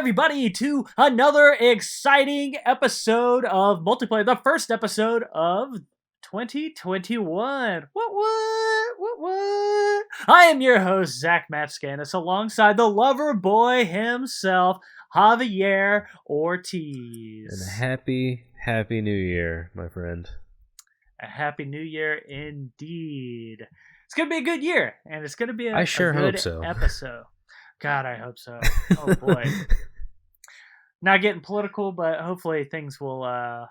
everybody, to another exciting episode of Multiplayer, the first episode of 2021. What? I am your host, Zach Matscanis, alongside the lover boy himself, Javier Ortiz. And a happy new year, my friend. A happy new year indeed. It's going to be a good year, and it's going to be a sure good hope so. episode. God, I hope so. Oh, boy. Not getting political, but hopefully things will, at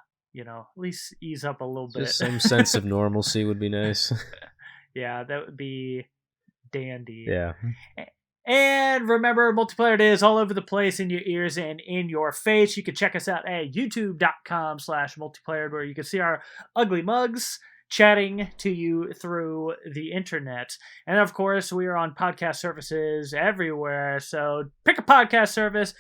least ease up a little bit. Just some sense of normalcy would be nice. Yeah, that would be dandy. Yeah. And remember, Multiplayer Day is all over the place, in your ears and in your face. You can check us out at youtube.com/multiplayer, where you can see our ugly mugs chatting to you through the internet. And of course, we are on podcast services everywhere. So pick a podcast service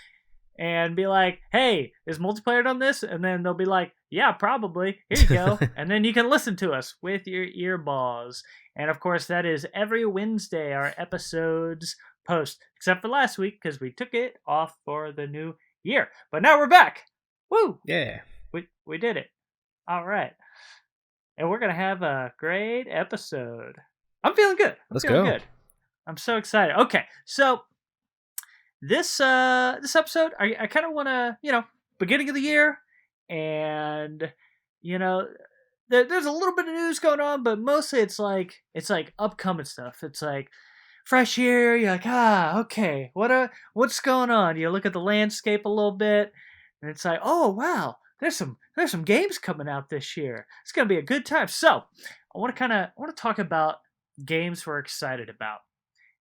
and be like, hey, is Multiplayer on this? And then they'll be like, yeah, probably. Here you go. And then you can listen to us with your earballs. And of course, that is every Wednesday, our episodes post, except for last week because we took it off for the new year. But now we're back. Woo! Yeah. We did it. All right. And we're going to have a great episode. I'm feeling good. Let's go. Good. I'm so excited. Okay, so this episode, I kind of want to, beginning of the year, and, there's a little bit of news going on, but mostly it's like upcoming stuff. It's like fresh year. You're like, okay, what's going on? You look at the landscape a little bit, and it's like, oh, wow. There's some games coming out this year. It's gonna be a good time. So I want to talk about games we're excited about.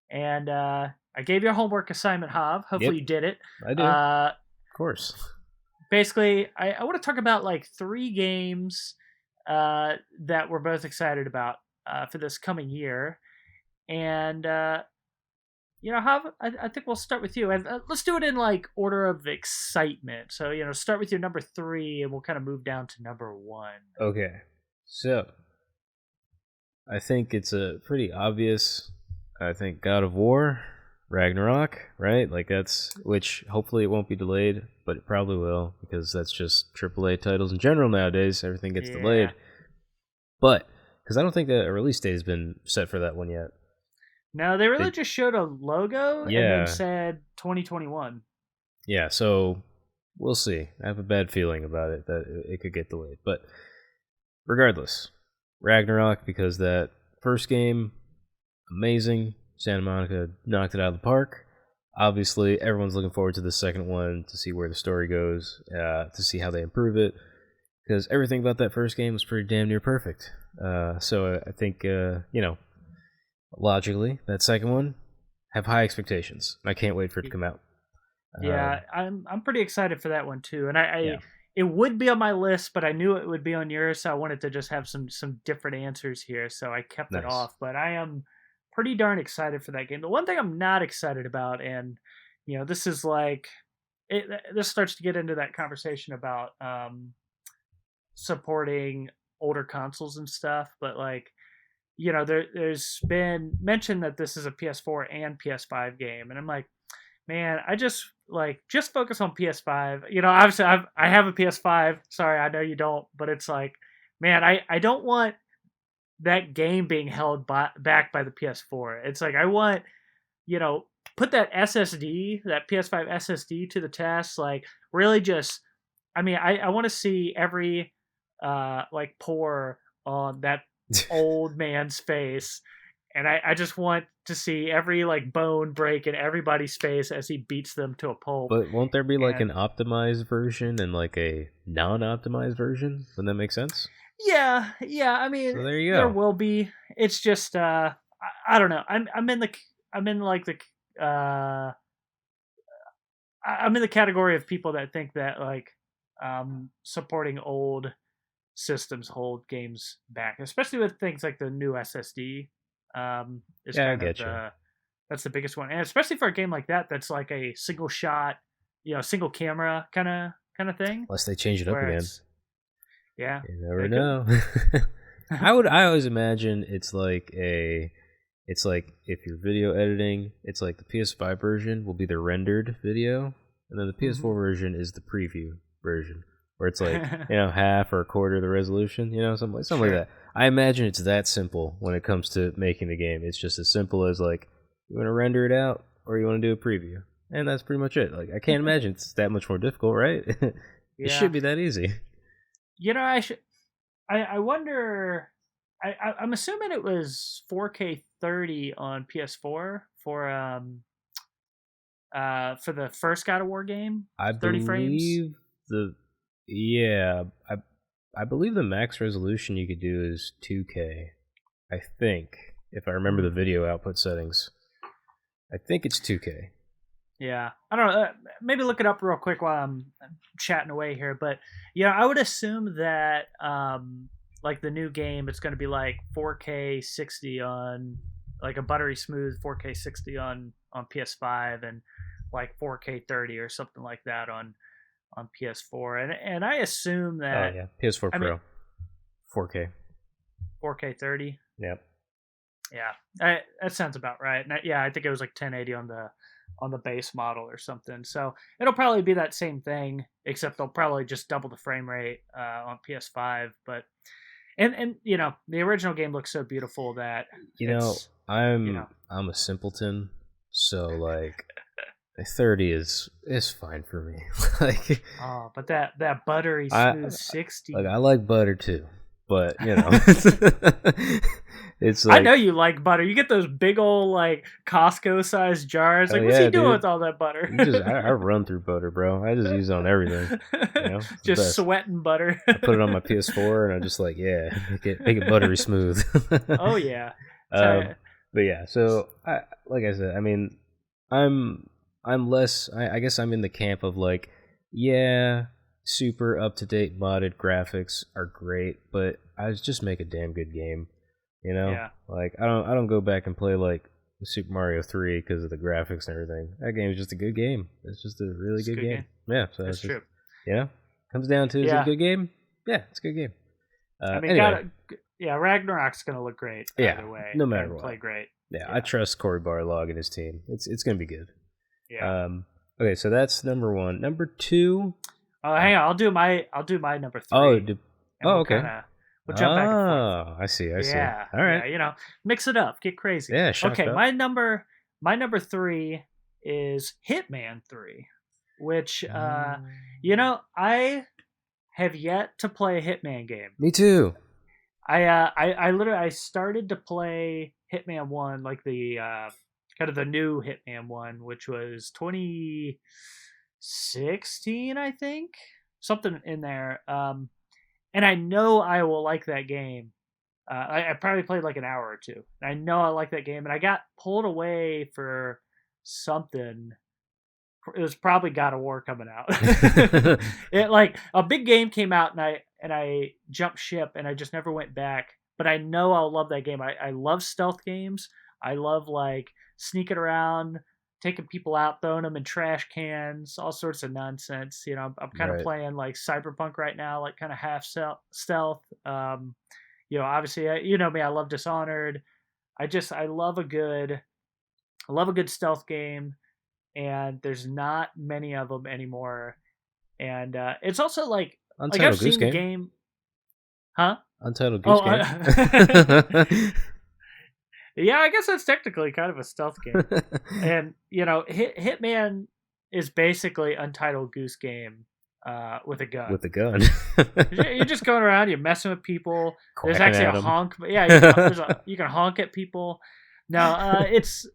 And I gave you a homework assignment, Hav. Hopefully you did it. I did. Of course. Basically, I want to talk about like 3 games that we're both excited about for this coming year. And Hav, I think we'll start with you. And let's do it in like order of excitement. So, start with your number 3 and we'll kind of move down to number 1. Okay. So, I think it's a pretty obvious, I think God of War, Ragnarok, right? Like which hopefully it won't be delayed, but it probably will because that's just AAA titles in general nowadays. Everything gets delayed. But, because I don't think that a release date has been set for that one yet. No, they really just showed a logo and then said 2021. Yeah, so we'll see. I have a bad feeling about it that it could get delayed. But regardless, Ragnarok, because that first game, amazing. Santa Monica knocked it out of the park. Obviously, everyone's looking forward to the second one to see where the story goes, to see how they improve it. Because everything about that first game was pretty damn near perfect. So I think, logically, that second one, have high expectations. I can't wait for it to come out. Yeah, I'm pretty excited for that one too. And it would be on my list, but I knew it would be on yours, so I wanted to just have some different answers here, so I kept it off. But I am pretty darn excited for that game. The one thing I'm not excited about, and this is like this starts to get into that conversation about supporting older consoles and stuff, but like there's been mention that this is a PS4 and PS5 game, and I'm like, man, I just focus on PS5. Obviously I have a PS5. Sorry, I know you don't, but it's like, man, I don't want that game being held back by the PS4. It's like I want, put that SSD, that PS5 SSD to the test. Like really just, I want to see every pore on that old man's face, and I just want to see every bone break in everybody's face as he beats them to a pulp. But won't there be an optimized version and a non-optimized version? Wouldn't that make sense? Yeah. So there you go. There will be. It's just I don't know. I'm in the category of people that think that supporting old systems hold games back, especially with things like the new SSD. That's the biggest one, and especially for a game like that, that's like a single shot, single camera kind of thing. Unless they change it up again. Yeah, you never know. I always imagine it's like if you're video editing, it's like the PS5 version will be the rendered video, and then the PS4 version is the preview version, where it's like half or a quarter of the resolution, something like that. I imagine it's that simple when it comes to making the game. It's just as simple as like you want to render it out or you want to do a preview, and that's pretty much it. Like I can't imagine it's that much more difficult, right? It should be that easy. I wonder. I'm assuming it was 4K 30 on PS4 for the first God of War game. I 30 believe frames. I believe the max resolution you could do is 2K. I think, if I remember the video output settings, I think it's 2K. Yeah, I don't know. Maybe look it up real quick while I'm chatting away here. But I would assume that like the new game, it's going to be like 4K 60 on like a buttery smooth 4K 60 on PS5 and like 4K 30 or something like that on PS4. And I assume that PS4 Pro 4K 4K 30. Yep. Yeah, that sounds about right. And I think it was like 1080 on the base model or something. So it'll probably be that same thing, except they'll probably just double the frame rate on PS5. But and the original game looks so beautiful that I'm a simpleton, so like 30 is fine for me. Like but that buttery smooth 60. Like I like butter too, but it's like, I know you like butter. You get those big old like Costco sized jars. Like, what's he doing with all that butter? I run through butter, bro. I just use it on everything. Just sweating butter. I put it on my PS4 and I'm just like, make it buttery smooth. Oh yeah. But yeah, so like I said, I mean, I'm less. I guess I'm in the camp of like, super up to date modded graphics are great, but I just make a damn good game. Like I don't go back and play like Super Mario 3 because of the graphics and everything. That game is just a good game. It's just a really good game. Yeah, so that's true. Comes down to is it a good game? Yeah, it's a good game. I mean, anyway. Ragnarok's gonna look great either way. No matter what, play great. Yeah, I trust Cory Barlog and his team. It's gonna be good. Yeah. Okay, so that's number 1. Number 2. Oh, hang on. I'll do my number 3. Okay. We'll jump back and forth. I see. Yeah. All right. Yeah, mix it up. Get crazy. Yeah, okay, up. my number 3 is Hitman 3, which I have yet to play a Hitman game. Me too. I started to play Hitman 1, like the kind of the new Hitman 1, which was 2016, I think. Something in there. And I know I will like that game. I probably played like an hour or two. I know I like that game, and I got pulled away for something. It was probably God of War coming out. It like a big game came out, and I jumped ship, and I just never went back. But I know I'll love that game. I love stealth games. I love like sneaking around, taking people out, throwing them in trash cans, all sorts of nonsense. I'm kind of playing like Cyberpunk right now, like kind of half stealth. Obviously, me, I love Dishonored. I love a good stealth game, and there's not many of them anymore. And it's also like Untitled I've Goose seen the game, huh? Untitled Goose Game. Yeah, I guess that's technically kind of a stealth game. And, Hitman is basically Untitled Goose Game with a gun. With a gun. You're just going around, you're messing with people. There's Cracking actually at a honk. Yeah, you can honk at people. No, it's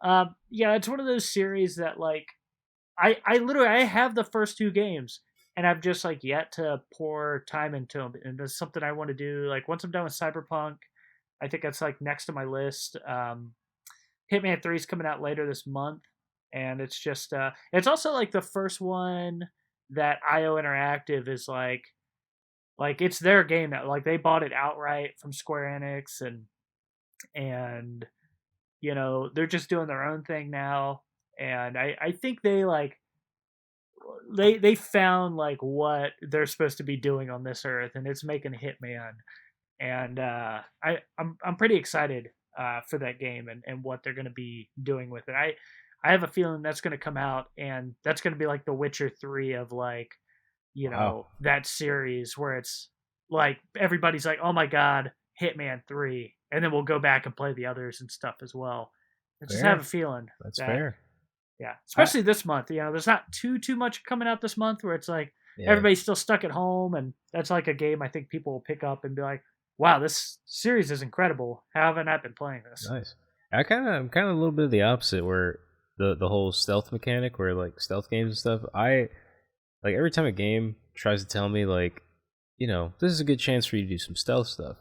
one of those series that like I literally have the first 2 games, and I've just like yet to pour time into them. And there's something I want to do. Like once I'm done with Cyberpunk, I think that's like next to my list. Hitman 3 is coming out later this month, and it's just it's also like the first one that IO Interactive is like it's their game now. Like they bought it outright from Square Enix, and they're just doing their own thing now. And I think they like they found like what they're supposed to be doing on this earth, and it's making Hitman. And I'm pretty excited for that game and what they're going to be doing with it. I have a feeling that's going to come out, and that's going to be like The Witcher 3 of like, Wow. that series where it's like everybody's like, oh my god, Hitman 3, and then we'll go back and play the others and stuff as well. I just have a Fair. feeling That's that, fair. yeah, I, especially this month. There's not too much coming out this month where it's like yeah. everybody's still stuck at home, and that's like a game I think people will pick up and be like, wow, this series is incredible. How haven't I been playing this? Nice. I'm kind of a little bit of the opposite, where the whole stealth mechanic, where like stealth games and stuff. I like every time a game tries to tell me like, this is a good chance for you to do some stealth stuff.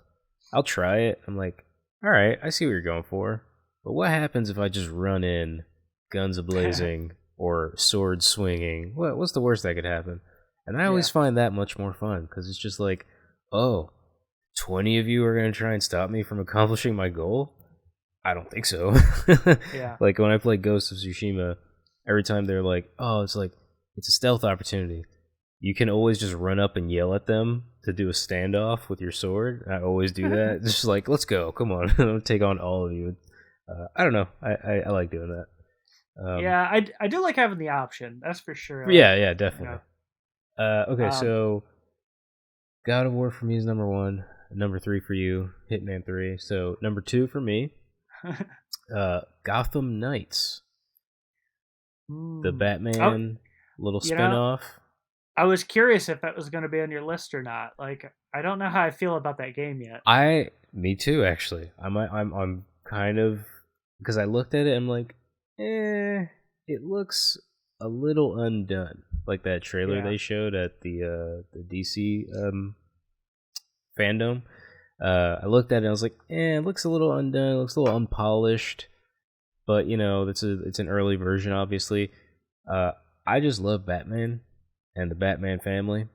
I'll try it. I'm like, all right, I see what you're going for. But what happens if I just run in, guns a blazing, or sword swinging? What's the worst that could happen? And I Yeah. always find that much more fun because it's just like, oh, 20 of you are going to try and stop me from accomplishing my goal? I don't think so. Yeah. Like when I play Ghost of Tsushima, every time they're like, oh, it's a stealth opportunity. You can always just run up and yell at them to do a standoff with your sword. I always do that. It's just like, let's go. Come on. I'll take on all of you. I don't know. I like doing that. Yeah, I do like having the option. That's for sure. Like, Yeah, definitely. Okay, um, so God of War for me is number 1. Number 3 for you, Hitman 3. So number 2 for me, Gotham Knights, the Batman little you know, spinoff. I was curious if that was going to be on your list or not. Like, I don't know how I feel about that game yet. Me too, actually. I'm kind of, because I looked at it, I'm like, it looks a little undone, like that trailer Yeah. they showed at the DC fandom. I looked at it and I was like, it looks a little undone, it looks a little unpolished, but it's an early version, obviously. I just love Batman and the Batman family.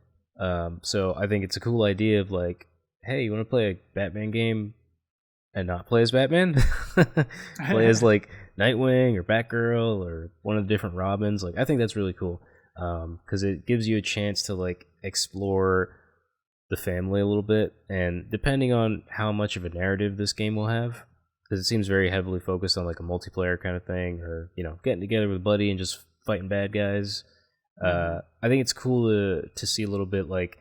So I think it's a cool idea of like, hey, you want to play a Batman game and not play as Batman? Play as like Nightwing or Batgirl or one of the different Robins. Like, I think that's really cool because it gives you a chance to like explore the family a little bit, and depending on how much of a narrative this game will have, because it seems very heavily focused on like a multiplayer kind of thing, or getting together with a buddy and just fighting bad guys. I think it's cool to see a little bit like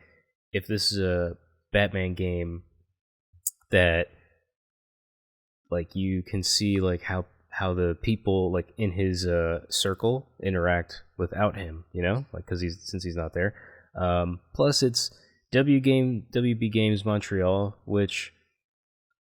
if this is a Batman game that like you can see like how the people like in his circle interact without him, like because since he's not there. Plus it's WB Games Montreal, which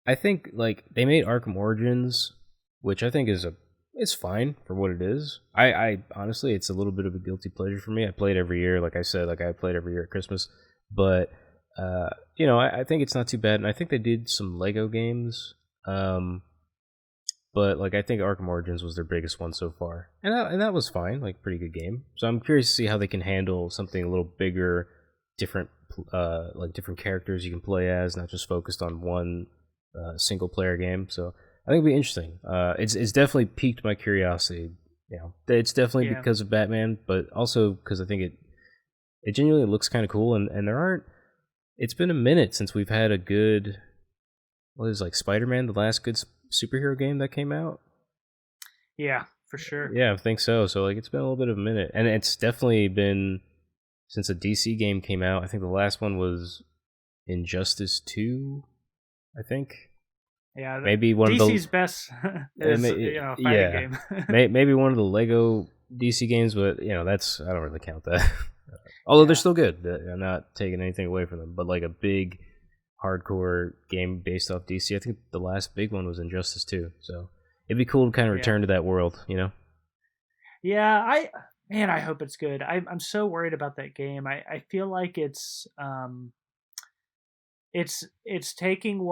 I think like they made Arkham Origins, which I think it's fine for what it is. I honestly, it's a little bit of a guilty pleasure for me. I play it every year, like I said, like I played every year at Christmas. But I think it's not too bad, and I think they did some Lego games. But like I think Arkham Origins was their biggest one so far, and that was fine, like pretty good game. So I'm curious to see how they can handle something a little bigger, different, like different characters you can play as, not just focused on one single player game. So I think it'll be interesting. It's definitely piqued my curiosity. It's definitely because of Batman, but also because I think it genuinely looks kind of cool, and there aren't. It's been a minute since we've had a good, what is like Spider-Man, the last good superhero game that came out. Yeah, for sure. Yeah, I think so. So like it's been a little bit of a minute, and it's definitely been since a DC game came out. I think the last one was Injustice 2, I think. Yeah, maybe one DC's of the best is fighting game. Maybe one of the Lego DC games, but that's, I don't really count that. Although they're still good. I'm not taking anything away from them, but like a big hardcore game based off DC, I think the last big one was Injustice 2. So it'd be cool to kind of return to that world, Yeah, I hope it's good. I'm so worried about that game. I feel like it's taking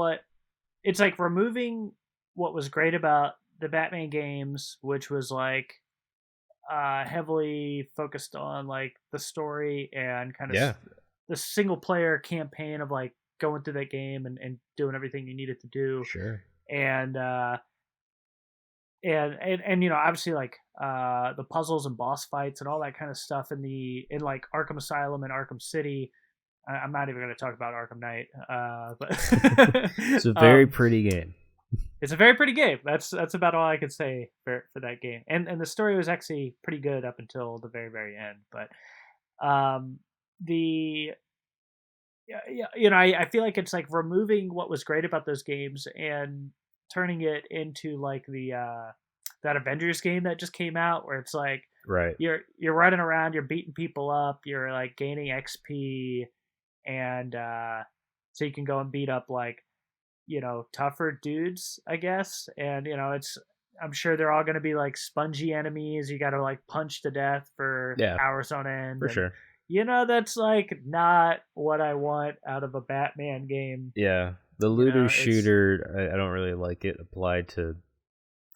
it's like removing what was great about the Batman games, which was like heavily focused on like the story and kind of the single player campaign of like going through that game and doing everything you needed to do. Sure. And obviously like the puzzles and boss fights and all that kind of stuff in like Arkham Asylum and Arkham City. I'm not even going to talk about Arkham Knight, but it's a very pretty game. It's a very pretty game. That's about all I could say for that game. And the story was actually pretty good up until the very very end. But the I feel like it's like removing what was great about those games and turning it into like the that Avengers game that just came out, where it's like Right. you're running around, you're beating people up, you're like gaining XP, and so you can go and beat up like tougher dudes, I guess. And it's I'm sure they're all going to be like spongy enemies. You got to like punch to death for Yeah, hours on end. for And sure. that's like not what I want out of a Batman game. Yeah, the looter shooter, I don't really like it applied to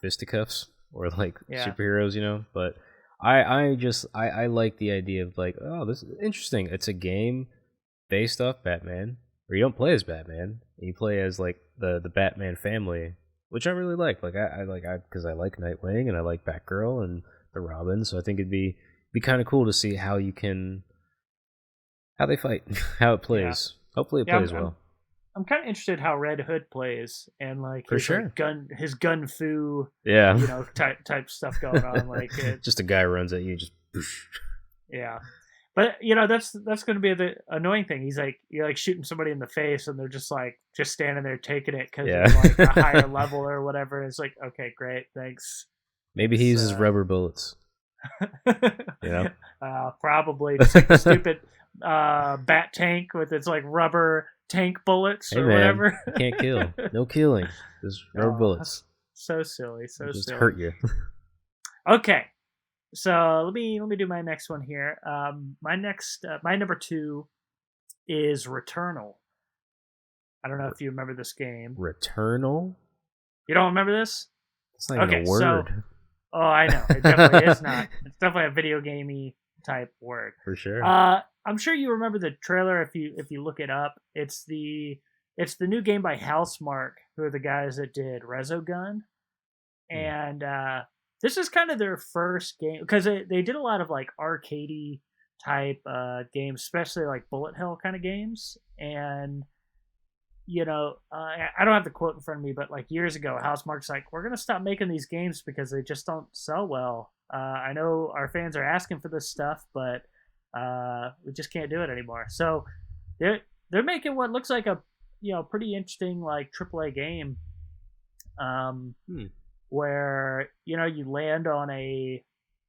fisticuffs or like superheroes, but I like the idea of like, oh, this is interesting. It's a game based off Batman, where you don't play as Batman, you play as like the Batman family, which I really like. Like I because I like Nightwing and I like Batgirl and the Robin, so I think it'd be kind of cool to see how they fight, how it plays. Hopefully it plays well. I'm kind of interested how Red Hood plays and like for his sure his gun fu type stuff going on. Like just a guy runs at you, just yeah. But that's going to be the annoying thing. He's like you're like shooting somebody in the face and they're just standing there taking it because they're like a higher level or whatever. It's like, okay, great, thanks. Maybe he uses rubber bullets. Probably just like the stupid bat tank with its like rubber tank bullets or whatever. You can't kill. No killing. Just rubber bullets. So silly. So just silly. Hurt you. Okay. So let me do my next one here. My number 2 is Returnal. I don't know if you remember this game. Returnal? You don't remember this? It's not even a word. Oh, I know. It definitely is not. It's definitely a video gamey type word. For sure. I'm sure you remember the trailer if you look it up. It's the new game by Housemarque, who are the guys that did Resogun. And this is kind of their first game because they did a lot of like arcadey type games, especially like bullet hell kind of games. And I don't have the quote in front of me, but like years ago, Housemarque's like, we're gonna stop making these games because they just don't sell well. I know our fans are asking for this stuff, but we just can't do it anymore. So they're making what looks like a pretty interesting like AAA game. Where you land on a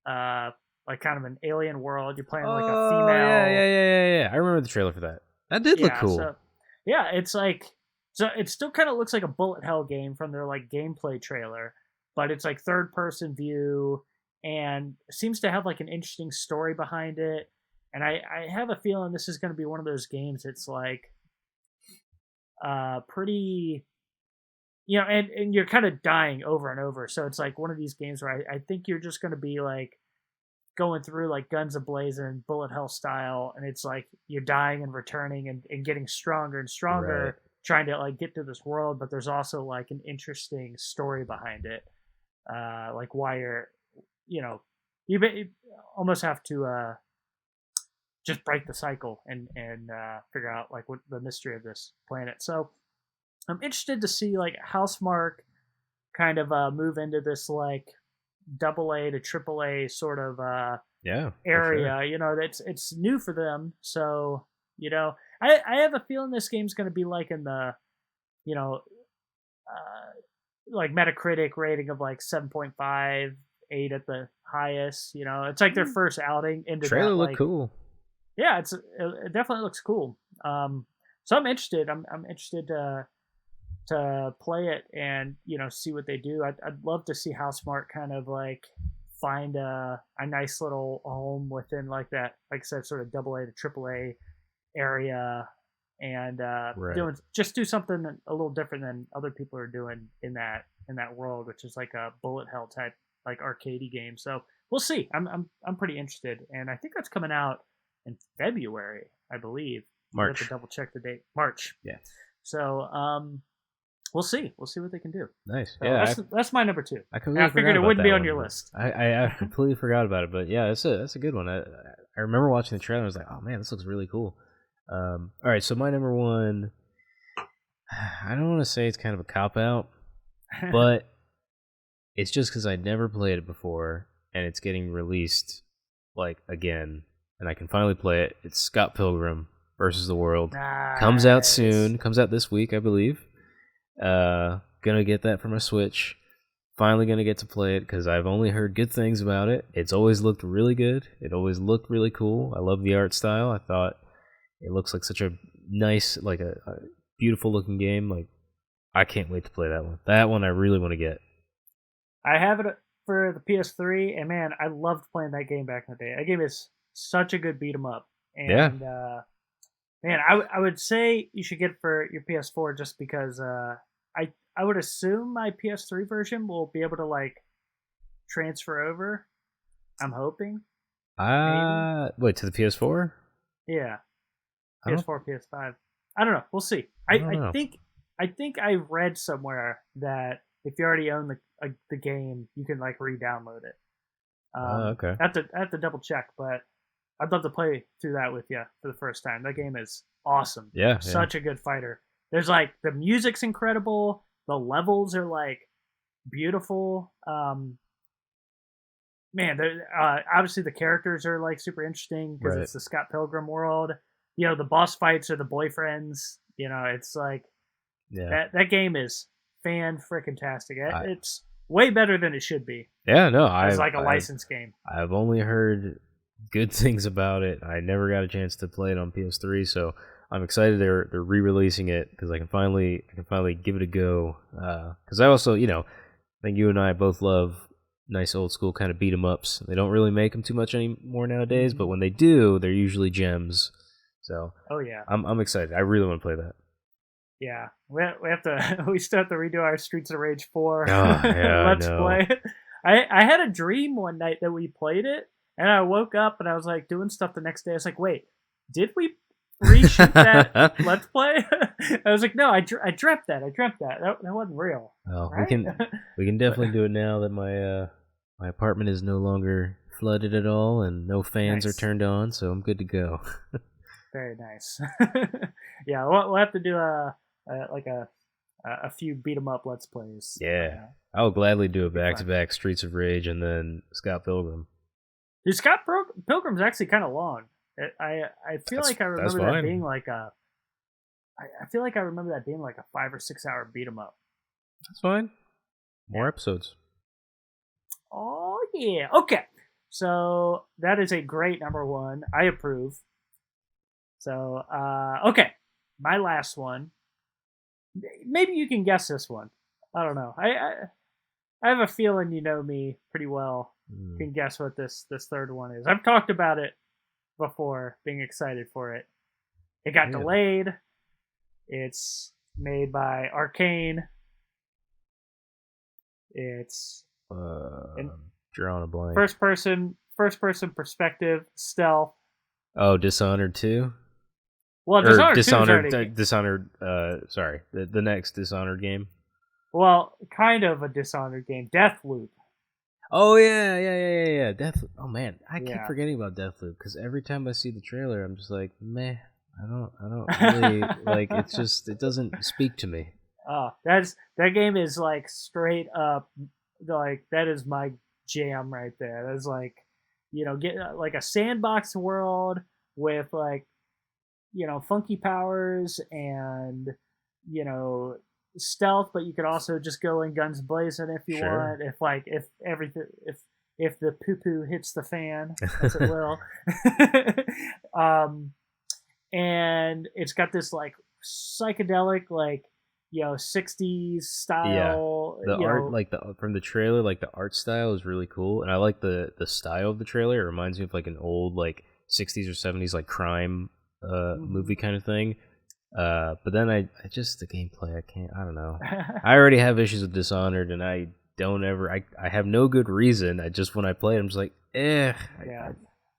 like kind of an alien world. You're playing like a female. Yeah. I remember the trailer for that. That did look cool. So, it's like it still kind of looks like a bullet hell game from their like gameplay trailer, but it's like third person view and seems to have like an interesting story behind it. And I have a feeling this is going to be one of those games. It's like pretty. And you're kind of dying over and over. So it's like one of these games where I think you're just going to be like going through like guns ablazing, bullet hell style. And it's like you're dying and returning and getting stronger and stronger, trying to like get to this world. But there's also like an interesting story behind it. Like why you almost have to just break the cycle and figure out like what the mystery of this planet. So I'm interested to see like Housemarque kind of move into this like AA to AAA sort of area. Sure. It's new for them, so I have a feeling this game's going to be like in the like Metacritic rating of like 7.5, 8 at the highest. It's like their first outing into trailer that. Look like, cool. Yeah, it definitely looks cool. So I'm interested. I'm interested to play it and see what they do. I'd love to see Housemarque kind of like find a nice little home within like that, like I said, sort of AA to AAA area, and do something a little different than other people are doing in that world, which is like a bullet hell type like arcadey game. So we'll see. I'm pretty interested, and I think that's coming out in February, I believe. March. I have to double check the date. March. Yeah. So we'll see. We'll see what they can do. Nice. So yeah, that's my number 2. I figured it wouldn't be on your list. I completely forgot about it, but yeah, that's a good one. I remember watching the trailer. I was like, oh man, this looks really cool. All right, so my number 1. I don't want to say it's kind of a cop out. but it's just because I never played it before, and it's getting released like again, and I can finally play it. It's Scott Pilgrim versus the World. Comes out soon. Comes out this week, I believe. Gonna get that for my Switch. Finally gonna get to play it because I've only heard good things about it. It's always looked really good. It always looked really cool. I love the art style. I thought it looks like such a nice, like a beautiful looking game. Like, I can't wait to play that one. That one I really want to get. I have it for the PS3, and man, I loved playing that game back in the day. That game is such a good beat 'em up. And man, I would say you should get it for your PS4 just because I would assume my PS3 version will be able to like transfer over. I'm hoping. Wait, to the PS4? Yeah. PS4, PS5. I don't know. We'll see. I think I read somewhere that if you already own the game, you can like re-download it. Okay. I have to double check, but I'd love to play through that with you for the first time. That game is awesome. Yeah. Such a good fighter. There's like the music's incredible. The levels are like beautiful. Man, obviously the characters are like super interesting because it's the Scott Pilgrim world. You know, the boss fights are the boyfriends. You know, it's like that game is fan-frickin-tastic. It's way better than it should be. Yeah, no, it's like a licensed game. I've only heard good things about it. I never got a chance to play it on PS3, so I'm excited they're re-releasing it because I can finally give it a go. Because I also, you know, I think you and I both love nice old school kind of beat 'em ups. They don't really make them too much anymore nowadays, but when they do, they're usually gems. So I'm excited. I really want to play that. Yeah, we have to. We still have to redo our Streets of Rage 4 Let's play. I had a dream one night that we played it, and I woke up and I was like doing stuff the next day. I was like, wait, did we reshoot that Let's Play? I was like, no, I dreamt that. That wasn't real. Well, right? we can definitely do it now that my apartment is no longer flooded at all and no fans are turned on, so I'm good to go. Very nice. Yeah, we'll have to do a few beat 'em up Let's Plays. Yeah, I'll gladly do a back-to-back Streets of Rage and then Scott Pilgrim. Dude, Scott Pilgrim's actually kind of long. I feel like I remember that being like a. I feel like I remember that being like a 5 or 6 hour beat 'em up. That's fine. More episodes. Oh yeah. Okay. So that is a great number one. I approve. So okay, my last one. Maybe you can guess this one. I don't know. I have a feeling you know me pretty well. You can guess what this third one is. I've talked about it before, being excited for it. It got delayed. It's made by Arcane. It's drawing a blank. First person perspective stealth. Oh, Dishonored 2? Well, Dishonored. Sorry, the next Dishonored game. Well, kind of a Dishonored game, Deathloop. Oh yeah. Deathloop. Oh man, I keep forgetting about Deathloop because every time I see the trailer, I'm just like, meh. I don't really like. It's just it doesn't speak to me. Oh, that game is like straight up, like that is my jam right there. That's like, you know, get like a sandbox world with like, you know, funky powers and, you know, stealth, but you could also just go in guns blazing if you want. If the poo poo hits the fan, as it will. And it's got this like psychedelic, like, you know, 60s style. Yeah, the art, like from the trailer, like the art style is really cool, and I like the style of the trailer. It reminds me of like an old like 60s or 70s like crime movie kind of thing. But then I just the gameplay, I don't know. I already have issues with Dishonored, and I have no good reason. I just when I play it, I'm just like, I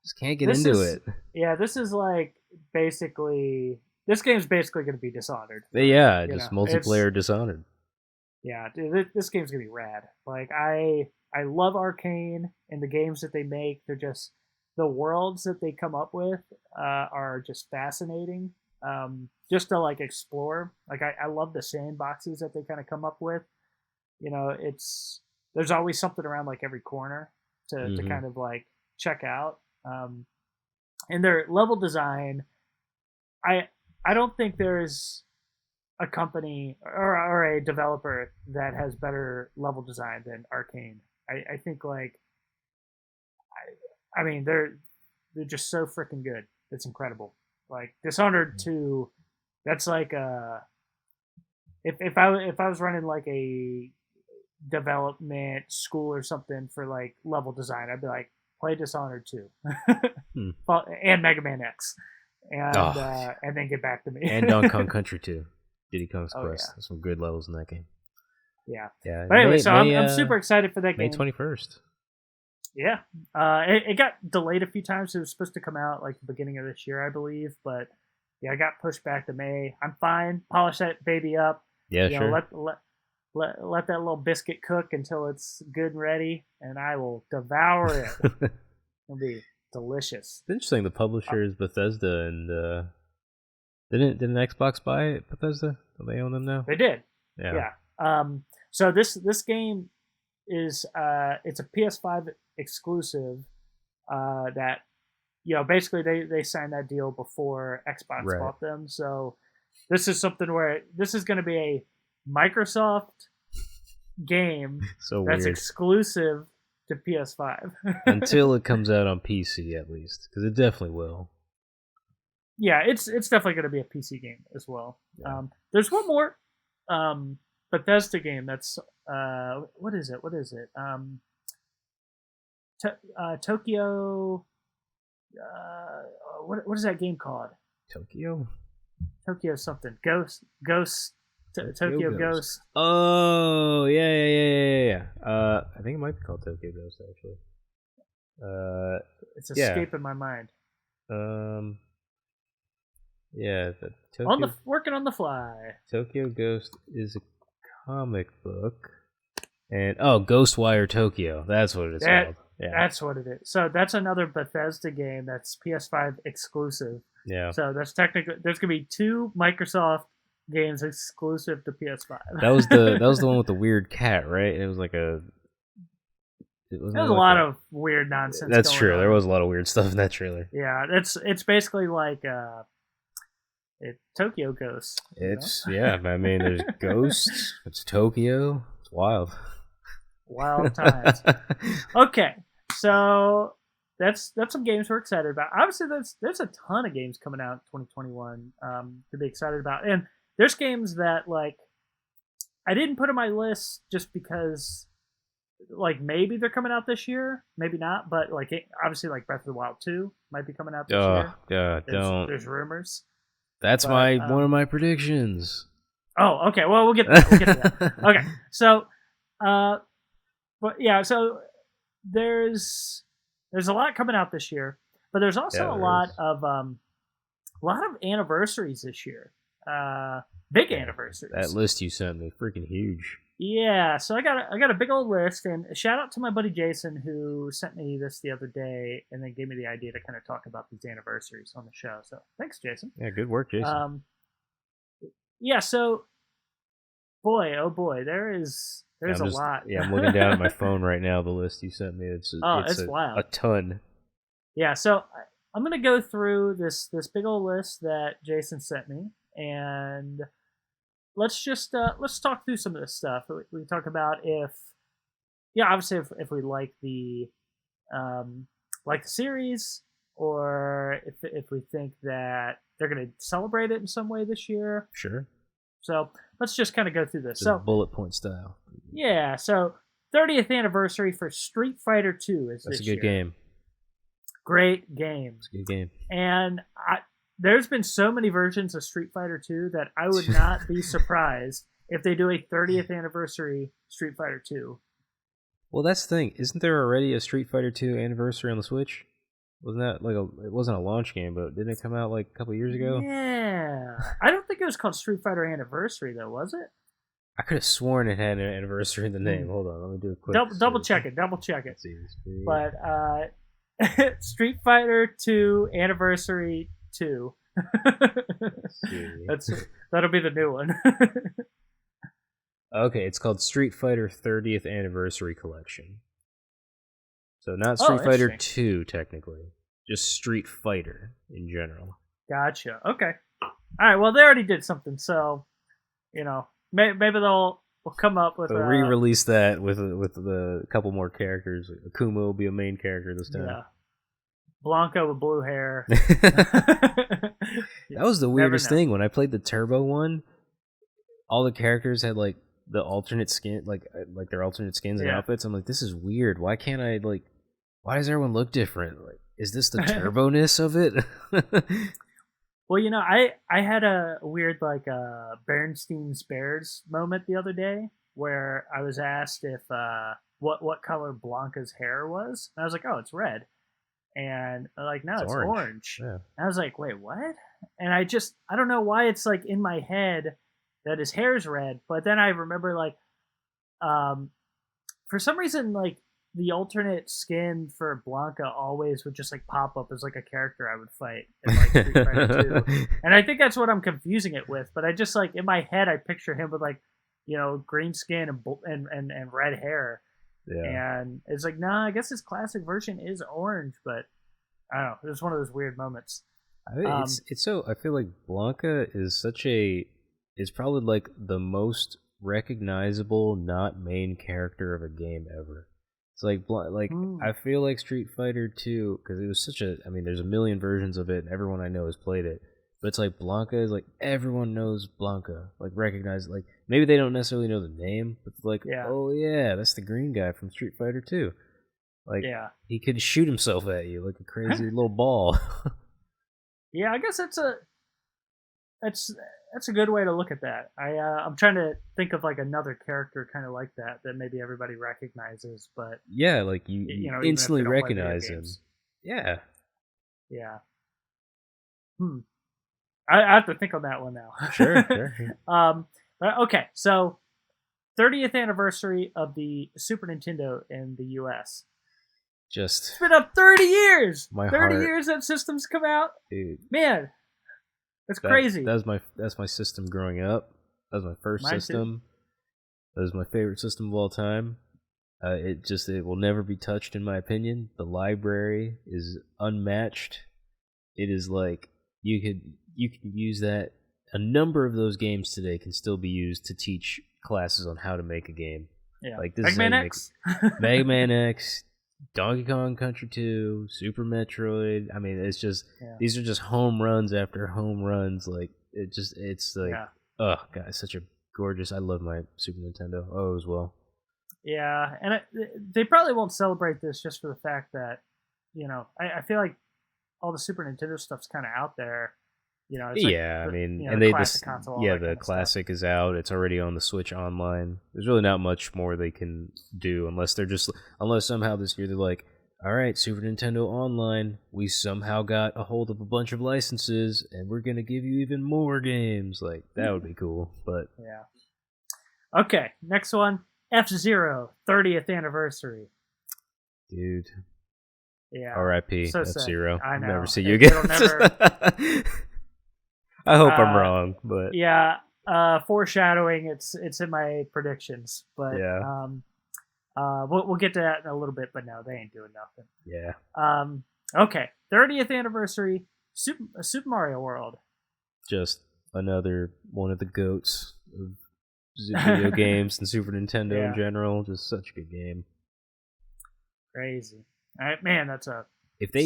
just can't get into it. Yeah, this is like basically. This game's basically going to be Dishonored. Yeah, just multiplayer Dishonored. Yeah, dude, this game's going to be rad. Like, I love Arcane and the games that they make. They're just, the worlds that they come up with are just fascinating. Just to, like, explore. Like, I love the sandboxes that they kind of come up with. there's always something around like every corner to Mhm. kind of like check out. And their level design, I I don't think there's a company or a developer that has better level design than Arcane. I think like I mean they're just so freaking good. It's incredible. Like Dishonored 2, that's like if I was running like a development school or something for like level design, I'd be like play Dishonored 2 Hmm. and Mega Man X Oh, and then get back to me. and Donkey Kong Country 2. Diddy Kong's Oh Quest. yeah. There's some good levels in that game. Yeah. Yeah. But anyway, so I'm super excited for that May game. 21st. Yeah. It got delayed a few times. It was supposed to come out like the beginning of this year, I believe, but yeah, I got pushed back to May. I'm fine. Polish that baby up. Yeah, You know, sure. let that little biscuit cook until it's good and ready, and I will devour it. It'll be delicious. It's interesting. The publisher is Bethesda, and didn't Xbox buy it? Bethesda? Do they own them now? They did. Yeah. So this game is it's a PS5 exclusive that basically they signed that deal before Xbox Right. bought them. So this is something where this is going to be a Microsoft game So that's weird. exclusive to PS5 Until it comes out on PC, at least, because it definitely will. Yeah, it's definitely going to be a PC game as well. Yeah. There's one more Bethesda game that's what is it? Tokyo. What is that game called? Tokyo something. Ghost. Tokyo Ghost. Oh yeah. I think it might be called Tokyo Ghost actually. It's escaping my mind. Yeah, Working on the fly. Tokyo Ghost is a comic book, and Ghostwire Tokyo. That's what it is called. Yeah, that's what it is. So that's another Bethesda game that's PS5 exclusive. Yeah. So that's technically there's gonna be 2 Microsoft games exclusive to PS5. That was the one with the weird cat, right? It was like a. There was a lot of weird nonsense. That's true. There was a lot of weird stuff in that trailer. Yeah, it's basically like Tokyo Ghost. Yeah. I mean, there's ghosts. It's Tokyo. It's wild. Wild times. Okay, so that's some games we're excited about. Obviously, there's a ton of games coming out in 2021 to be excited about, and there's games that like I didn't put on my list just because like maybe they're coming out this year, maybe not, but like obviously like Breath of the Wild 2 might be coming out this year. Yeah, There's rumors. That's one of my predictions. Oh, okay. Well, we'll get to that. Okay, so but yeah, so there's a lot coming out this year, but there's also a lot of anniversaries this year. Big anniversaries. That list you sent me, freaking huge. Yeah, so I got a big old list, and a shout out to my buddy Jason who sent me this the other day, and then gave me the idea to kind of talk about these anniversaries on the show. So thanks, Jason. Yeah, good work, Jason. Yeah, so boy, oh boy, there's a lot. Yeah, I'm looking down at my phone right now. The list you sent me, it's wild. A ton. Yeah, so I'm gonna go through this big old list that Jason sent me, and let's talk through some of this stuff. We talk about obviously if we like the series, or if we think that they're going to celebrate it in some way this year. Sure. So let's just kind of go through this. So bullet point style. Yeah. So 30th anniversary for Street Fighter 2 is this year. That's a good game. Great game. It's a good game. And there's been so many versions of Street Fighter 2 that I would not be surprised if they do a 30th anniversary Street Fighter 2. Well, that's the thing. Isn't there already a Street Fighter 2 anniversary on the Switch? Wasn't that it wasn't a launch game, but didn't it come out like a couple years ago? Yeah. I don't think it was called Street Fighter Anniversary, though, was it? I could have sworn it had an anniversary in the name. Hold on, let me do a quick... Double check it. But Street Fighter 2 Anniversary 2. That'll be the new one. Okay, it's called Street Fighter 30th Anniversary Collection. So not Oh, Street Fighter interesting. 2, technically. Just Street Fighter in general. Gotcha. Okay. All right. Well, they already did something, so maybe they'll come up with They'll re-release that with a couple more characters. Akuma will be a main character this time. yeah, Blanca with blue hair. That was the weirdest thing when I played the Turbo one. All the characters had like the alternate skin, like their alternate skins and outfits. I'm like, this is weird. Why can't I like? Why does everyone look different? Like, is this the turbo-ness of it? Well, I had a weird like Bernstein's Bears moment the other day where I was asked if what color Blanca's hair was. And I was like, oh, it's red. And they're like, no, it's orange. Yeah. And I was like, wait, what? And I don't know why it's like in my head that his hair's red, but then I remember like for some reason like the alternate skin for Blanca always would just like pop up as like a character I would fight in like Street Fighter 2. And I think that's what I'm confusing it with, but I just like in my head I picture him with like green skin and red hair. Yeah. And it's like, nah, I guess his classic version is orange, but I don't know. It was one of those weird moments. It's so, I feel like Blanca is probably like the most recognizable not main character of a game ever. It's like I feel like Street Fighter 2 because it was such a. I mean, there's a million versions of it, and everyone I know has played it. But it's like Blanca is like everyone knows Blanca, like recognize like maybe they don't necessarily know the name, but it's like oh yeah, that's the green guy from Street Fighter 2. Like he could shoot himself at you like a crazy little ball. Yeah, I guess that's a good way to look at that. I'm trying to think of like another character kind of like that maybe everybody recognizes, but yeah, like you instantly recognize him. Yeah. Yeah. I have to think on that one now. Sure. Okay, so 30th anniversary of the Super Nintendo in the U.S. It's been up 30 years. 30 years that system's come out. Dude. Man, that's crazy. That's my system growing up. That was my first system. That was my favorite system of all time. It will never be touched in my opinion. The library is unmatched. It is like you can use that. A number of those games today can still be used to teach classes on how to make a game. Yeah. Like this Mega Man X. Mega Man X, Donkey Kong Country 2, Super Metroid. I mean, it's just these are just home runs after home runs. Like it's like oh god, it's such a gorgeous. I love my Super Nintendo. Oh, as well. Yeah, and they probably won't celebrate this just for the fact that I feel like all the Super Nintendo stuff's kind of out there. It's I mean, and the classic is out. It's already on the Switch Online. There's really not much more they can do unless somehow this year they're like, all right, Super Nintendo Online, we somehow got a hold of a bunch of licenses and we're gonna give you even more games. Like that would be cool, but yeah. Okay, next one, F-Zero 30th anniversary. Dude. Yeah. R.I.P. So F-Zero. I know. Never see you again. I hope I'm wrong, but foreshadowing. It's in my predictions, but we'll get to that in a little bit. But no, they ain't doing nothing. Yeah. Okay. 30th anniversary Super Mario World. Just another one of the goats of video games and Super Nintendo in general. Just such a good game. Crazy. All right, man, that's a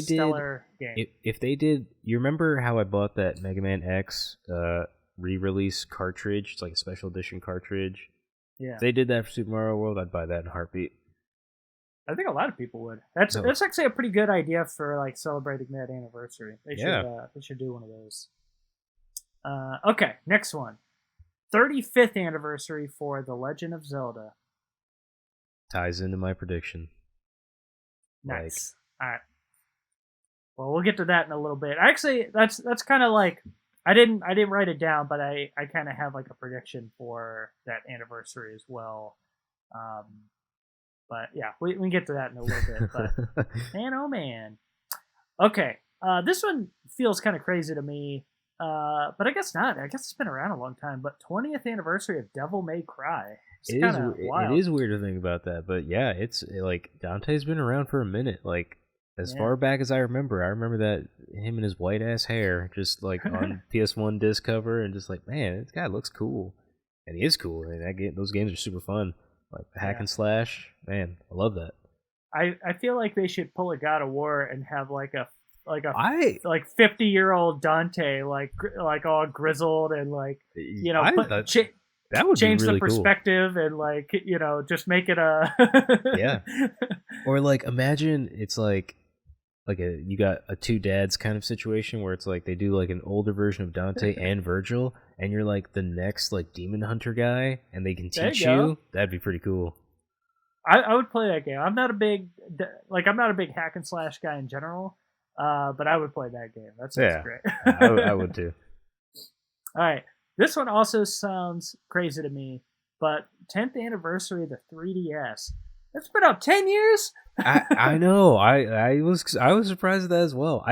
stellar game. If they did, you remember how I bought that Mega Man X re-release cartridge? It's like a special edition cartridge. Yeah. If they did that for Super Mario World, I'd buy that in a heartbeat. I think a lot of people would. That's actually a pretty good idea for like celebrating that anniversary. They should do one of those. Okay, next one. 35th anniversary for The Legend of Zelda. Ties into my prediction. Nice. All right. Well, we'll get to that in a little bit. Actually, that's kind of like I didn't write it down, but I kind of have like a prediction for that anniversary as well. But yeah, we can get to that in a little bit. But man, oh man. Okay, this one feels kind of crazy to me. But I guess not. I guess it's been around a long time. But 20th anniversary of Devil May Cry. It's kind of wild. It is weird to think about that, but yeah, it's like Dante's been around for a minute. Like as far back as I remember that him and his white ass hair just like on PS1 disc cover, and just like, man, this guy looks cool, and he is cool. And those games are super fun, like hack and slash. Man, I love that. I feel like they should pull a God of War and have like a 50-year-old Dante, like all grizzled and like, you know, that would change be really the perspective cool. And like, you know, just make it a yeah. Or like imagine it's like you got a two dads kind of situation where it's like they do like an older version of Dante and Virgil, and you're like the next like demon hunter guy, and they can teach you. That'd be pretty cool. I would play that game. I'm not a big hack and slash guy in general, but I would play that game. That sounds great. I would too. All right. This one also sounds crazy to me, but 10th anniversary of the 3DS. It's been up 10 years. I know. I was surprised at that as well.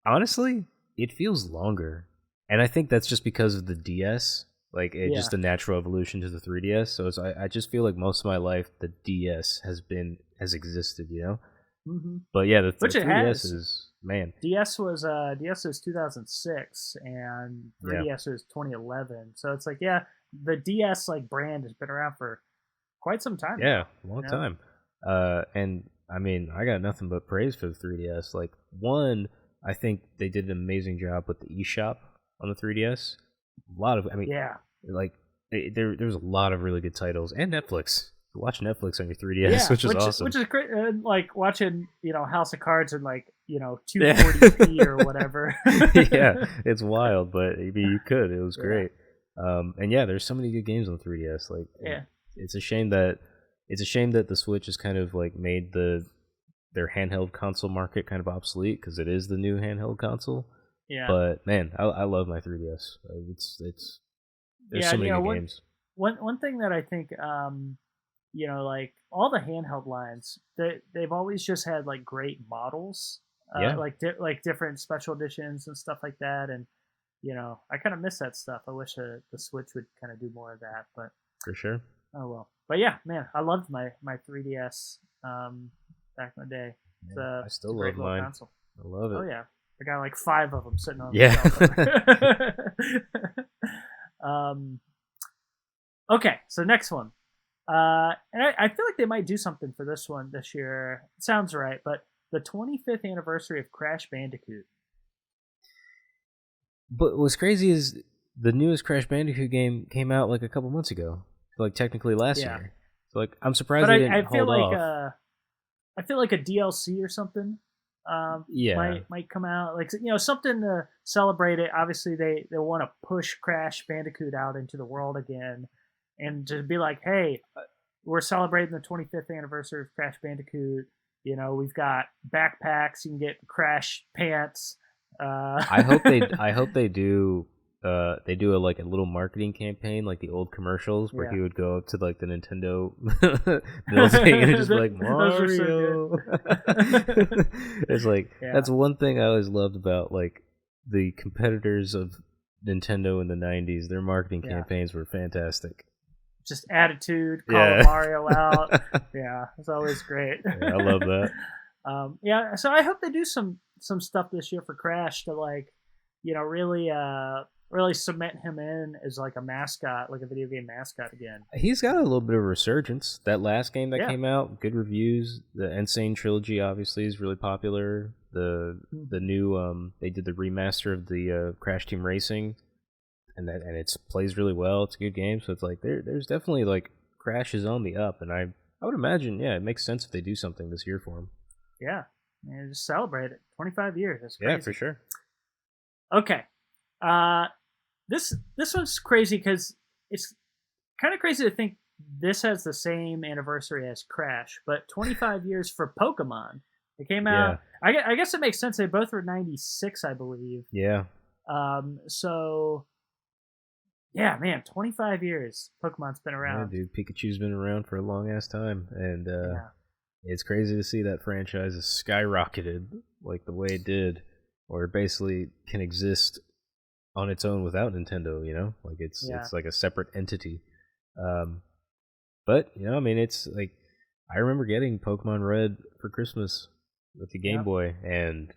Honestly, it feels longer, and I think that's just because of the DS. Like just a natural evolution to the 3DS. So I just feel like most of my life the DS has existed, you know. Mm-hmm. But yeah, the 3DS is. Man, DS was 2006 and 3DS was 2011. So it's like, the DS like brand has been around for quite some time. Yeah, long time. And I mean, I got nothing but praise for the 3DS. Like, one, I think they did an amazing job with the eShop on the 3DS. There's a lot of really good titles, and Netflix. Watch Netflix on your 3DS, which is awesome. Which is great. Like watching, you know, House of Cards and like, you know, 240p or whatever. Yeah, it's wild, but I mean, you could. It was great. And yeah, there's so many good games on 3DS. Like, it's a shame that the Switch has kind of like made their handheld console market kind of obsolete, because it is the new handheld console. Yeah. But man, I love my 3DS. There's so many good games. One thing that I think, you know, like all the handheld lines, they've always just had like great models, like different special editions and stuff like that. And you know, I kind of miss that stuff. I wish the Switch would kind of do more of that. But for sure. Oh well. But yeah, man, I loved my 3DS back in the day. I still love mine. Console. I love it. Oh yeah, I got like 5 of them sitting on the shelf. Okay, so next one. And I feel like they might do something for this one this year. It sounds right, but the 25th anniversary of Crash Bandicoot. But what's crazy is the newest Crash Bandicoot game came out like a couple months ago, like technically last year. So like, I'm surprised they didn't hold off. I feel like a DLC or something might come out, like, you know, something to celebrate it. Obviously, they want to push Crash Bandicoot out into the world again. And to be like, hey, we're celebrating the 25th anniversary of Crash Bandicoot. You know, we've got backpacks. You can get Crash pants. I hope they do. They do a little marketing campaign, like the old commercials, where he would go up to like the Nintendo building and just be like, Mario. It's like that's one thing I always loved about like the competitors of Nintendo in the 90s. Their marketing campaigns were fantastic. Just attitude, call Mario out. It's always great. I love that. So I hope they do some stuff this year for Crash to like, you know, really cement him in as like a mascot, like a video game mascot again. He's got a little bit of a resurgence. That last game that came out, good reviews. The Insane trilogy obviously is really popular. The new they did the remaster of the Crash Team Racing. And it plays really well. It's a good game, so it's like there's definitely like Crash is on the up, and I would imagine it makes sense if they do something this year for him. Yeah, and just celebrate it. 25 years. That's crazy. Yeah, for sure. Okay, this one's crazy because it's kind of crazy to think this has the same anniversary as Crash, but 25 years for Pokemon. It came out. I guess it makes sense. They both were 96, I believe. Yeah. So. Yeah, man, 25 years Pokemon's been around. Yeah, dude, Pikachu's been around for a long-ass time, and it's crazy to see that franchise has skyrocketed like the way it did, or basically can exist on its own without Nintendo. Like it's like a separate entity. But I mean, it's like I remember getting Pokemon Red for Christmas with the Game Boy, and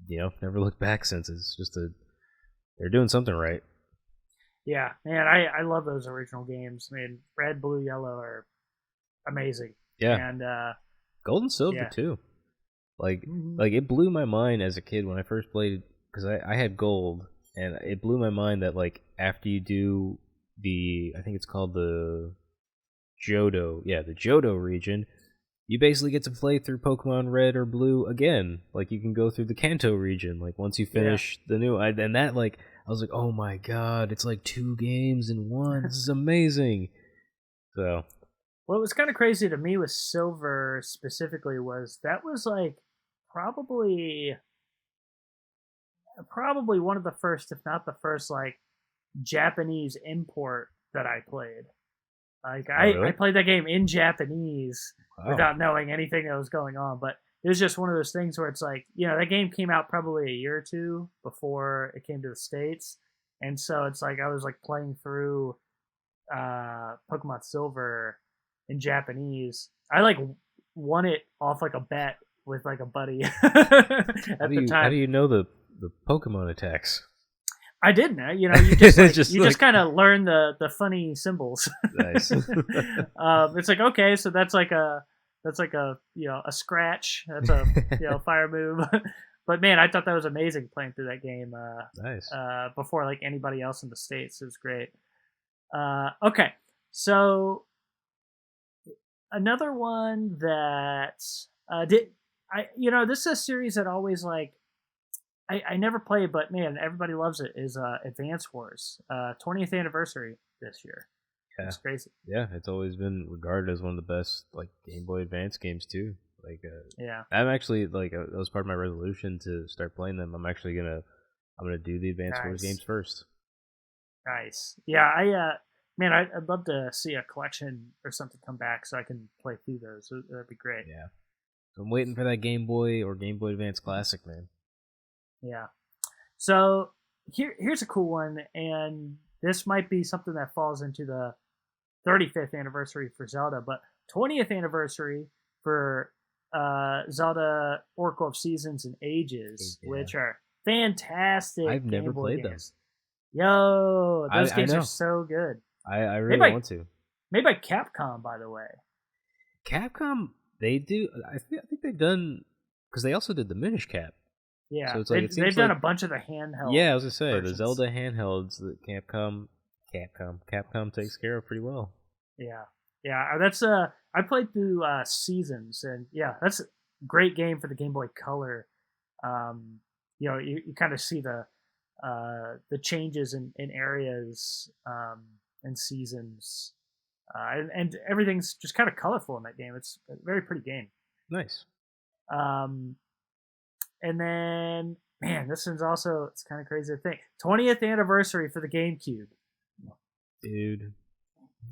never looked back since. It's just they're doing something right. Yeah, man, I love those original games. I mean, Red, Blue, Yellow are amazing. Yeah, and Gold and Silver too. Like it blew my mind as a kid when I first played, because I had Gold, and it blew my mind that like after you do I think it's called the Johto, the Johto region, you basically get to play through Pokemon Red or Blue again. Like you can go through the Kanto region, like once you finish the new. And that like I was like, oh my god, it's like 2 games in one. This is amazing. So, what was kind of crazy to me with Silver specifically was that was like probably one of the first, if not the first, like Japanese import that I played. Like really? I played that game in Japanese without knowing anything that was going on, but it was just one of those things where it's like, that game came out probably a year or two before it came to the States. And so it's like I was like playing through Pokemon Silver in Japanese. I like won it off like a bet with like a buddy at the time. How do you know the Pokemon attacks? I didn't. You just kind of learn the funny symbols. Nice. It's like, okay, so that's like a a scratch. That's a fire move. But man, I thought that was amazing playing through that game. Nice. Before like anybody else in the States, it was great. Okay, so another one that this is a series that always like. I never played, but man, everybody loves it. Is Advance Wars 20th anniversary this year? Yeah, it's crazy. Yeah, it's always been regarded as one of the best like Game Boy Advance games too. Like, I'm actually like that was part of my resolution to start playing them. I'm actually gonna do the Advance Wars games first. Nice. Yeah, I'd love to see a collection or something come back so I can play through those. That'd be great. Yeah, so I'm waiting for that Game Boy or Game Boy Advance Classic, man. Yeah. So here's a cool one, and this might be something that falls into the 35th anniversary for Zelda, but 20th anniversary for Zelda Oracle of Seasons and Ages, which are fantastic. I've never played games. Yo, those games are so good. I really want to. Made by Capcom, by the way. Capcom, they do. I think they've done, because they also did the Minish Cap. Yeah, so it's like, they've done a bunch of the handheld. Yeah, I was gonna say versions. The Zelda handhelds that Capcom takes care of pretty well. Yeah. That's I played through Seasons, and that's a great game for the Game Boy Color. You kind of see the changes in areas and seasons, and everything's just kind of colorful in that game. It's a very pretty game. Nice. And then, man, this one's also, it's kind of crazy to think. 20th anniversary for the GameCube. Dude,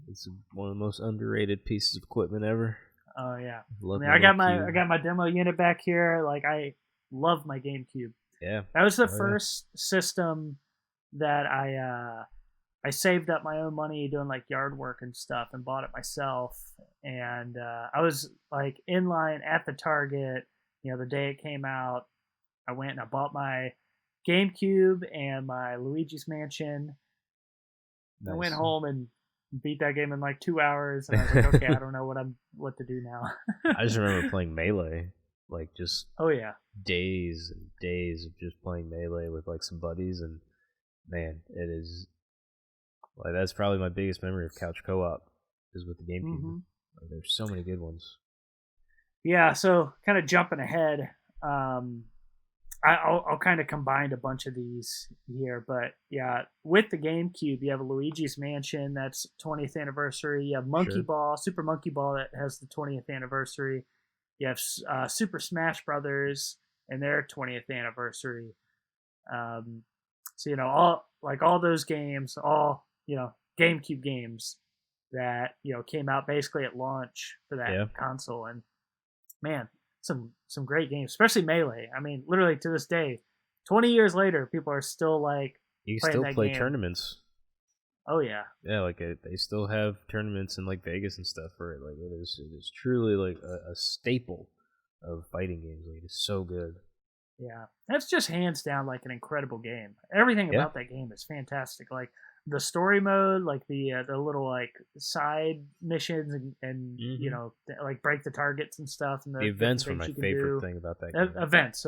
it's one of the most underrated pieces of equipment ever. Oh yeah. I got my demo unit back here. Like, I love my GameCube. Yeah. That was the first system that I saved up my own money doing like yard work and stuff and bought it myself. And I was like in line at the Target, the day it came out. I went and I bought my GameCube and my Luigi's Mansion. Nice. I went home and beat that game in like 2 hours, and I was like, okay, I don't know what to do now. I just remember playing Melee, like just days and days of just playing Melee with like some buddies, and man, it is like that's probably my biggest memory of couch co-op is with the GameCube. Mm-hmm. Like, there's so many good ones. Yeah, so kind of jumping ahead. I'll kind of combine a bunch of these here, but yeah, with the GameCube, you have Luigi's Mansion, that's 20th anniversary. You have Monkey Ball, Super Monkey Ball, that has the 20th anniversary. You have Super Smash Brothers and their 20th anniversary. So all those games, all GameCube games that came out basically at launch for that console, and man. Some great games, especially Melee. I mean, literally to this day, 20 years later, people are still like You can playing still that play game. tournaments. Oh yeah. Yeah, like they still have tournaments in like Vegas and stuff for it. Like it is truly like a staple of fighting games. Like it's so good. Yeah, that's just hands down like an incredible game. Everything Yeah. about that game is fantastic. Like the story mode, like the little like side missions and you Mm-hmm. know like break the targets and stuff and The the different events were things my you can favorite do. thing about that game. Events.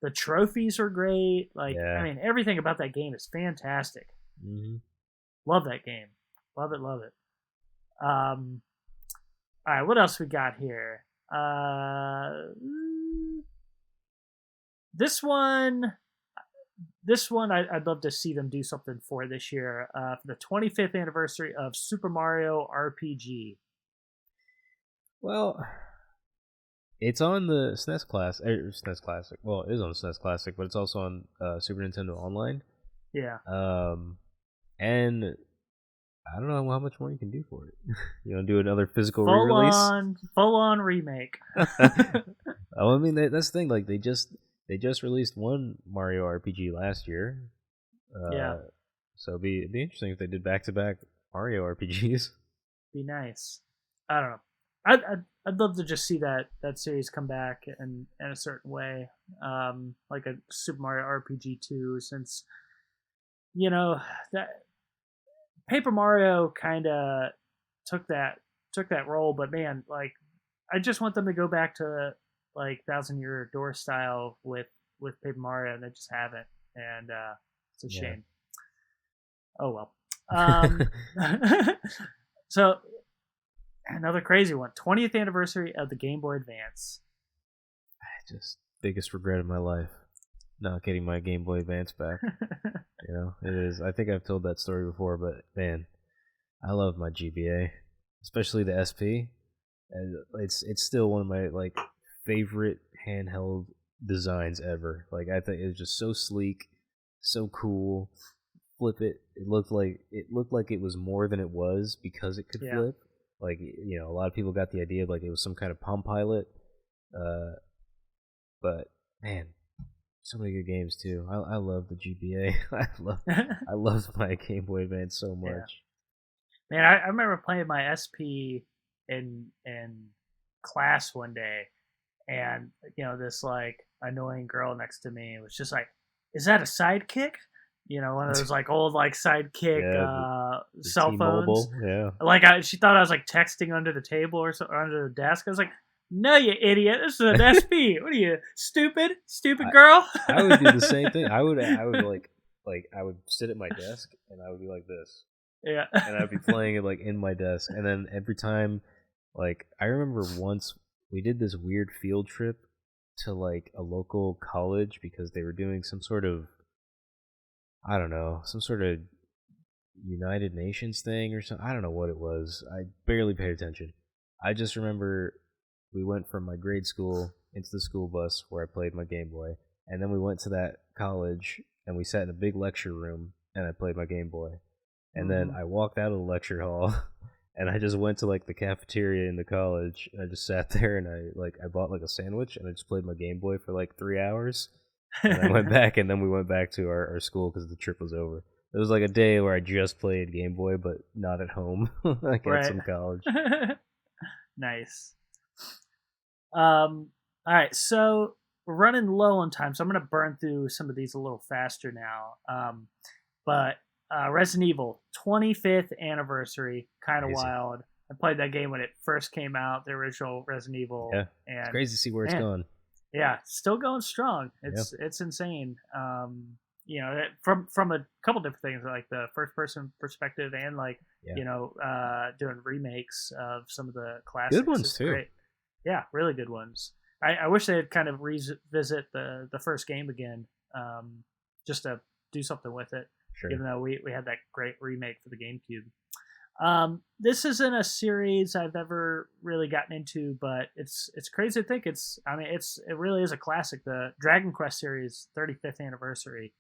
The trophies are great. Like I Yeah. mean, everything about that game is fantastic. Mm-hmm. Love that game. Love it. Love it. Um. All right, what else we got here? This one, I'd love to see them do something for this year. For the 25th anniversary of Super Mario RPG. Well, it's on the SNES Classic. SNES Classic. Well, it is on SNES Classic, but it's also on Super Nintendo Online. Yeah. And I don't know how much more you can do for it. You want to do another physical re-release? Full on remake. Oh, I mean that's the thing. Like they just released one Mario RPG last year. Yeah. So it'd be interesting if they did back-to-back Mario RPGs. Be nice. I don't know. I'd love to just see that series come back in a certain way, like a Super Mario RPG 2, since you know that Paper Mario kind of took that role, but man, like I just want them to go back to like Thousand Year Door style with Paper Mario, and they just haven't, and it's a shame. Oh well. So another crazy one. 20th anniversary of the Game Boy Advance. Just biggest regret of my life, not getting my Game Boy Advance back. You know, it is. I think I've told that story before, but man, I love my GBA, especially the SP. And it's still one of my like favorite handheld designs ever. Like I think it was just so sleek, so cool. Flip it. It looked like it was more than it was because it could flip. Like you know, a lot of people got the idea of like it was some kind of Palm Pilot. But man, so many good games too. I love the GBA. I love my Game Boy Advance so much. Yeah. Man, I remember playing my SP in class one day, and you know this like annoying girl next to me was just like, "Is that a Sidekick?" You know, one of those like old like Sidekick the cell phones. T-Mobile, yeah. Like she thought I was like texting under the table or under the desk. I was like, "No, you idiot! This is an SP. What are you, stupid girl?" I would do the same thing. I would like I would sit at my desk and I would be like this. Yeah. And I'd be playing it like in my desk, and then every time, like I remember once we did this weird field trip to like a local college because they were doing some sort of, I don't know, some sort of United Nations thing or something. I don't know what it was. I barely paid attention. I just remember we went from my grade school into the school bus where I played my Game Boy, and then we went to that college and we sat in a big lecture room and I played my Game Boy. And then I walked out of the lecture hall and I just went to like the cafeteria in the college and I just sat there and I bought like a sandwich and I just played my Game Boy for like 3 hours. And I went back and then we went back to our school because the trip was over. It was like a day where I just played Game Boy but not at home, like at some college. Nice. All right, so we're running low on time, so I'm going to burn through some of these a little faster now. But Resident Evil 25th anniversary, kind of wild. I played that game when it first came out, the original Resident Evil. Yeah, and it's crazy to see where it's gone. Yeah, still going strong. It's insane. You know, from a couple different things, like the first person perspective and like you know, doing remakes of some of the classics. Good ones too. Great. Yeah, really good ones. I wish they'd kind of revisit the first game again, just to do something with it. Sure. Even though we had that great remake for the GameCube. This isn't a series I've ever really gotten into, but it's crazy to think it really is a classic. The Dragon Quest series 35th anniversary.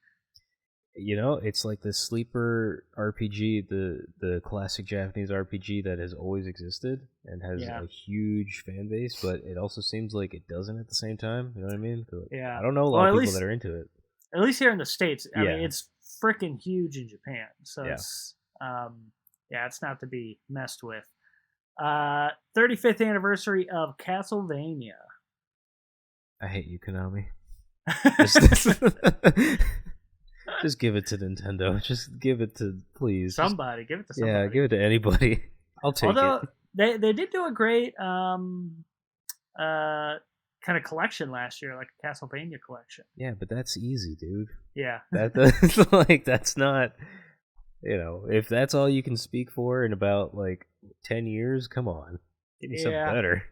You know, it's like the sleeper RPG, the classic Japanese RPG that has always existed and has a huge fan base, but it also seems like it doesn't at the same time. You know what I mean? I don't know a lot of people that are into it. at least here in the States. I Yeah. mean, it's freaking huge in Japan, so Yeah. it's it's not to be messed with. 35th anniversary of Castlevania. I hate you, Konami. Just, just give it to Nintendo. Just give it to, please. Somebody, give it to somebody. Yeah, give it to anybody. I'll take Although it. they did do a great kind of collection last year, like a Castlevania collection. Yeah, but that's easy, dude. Yeah. That's like, that's not, if that's all you can speak for in about like 10 years, come on. Give me something better.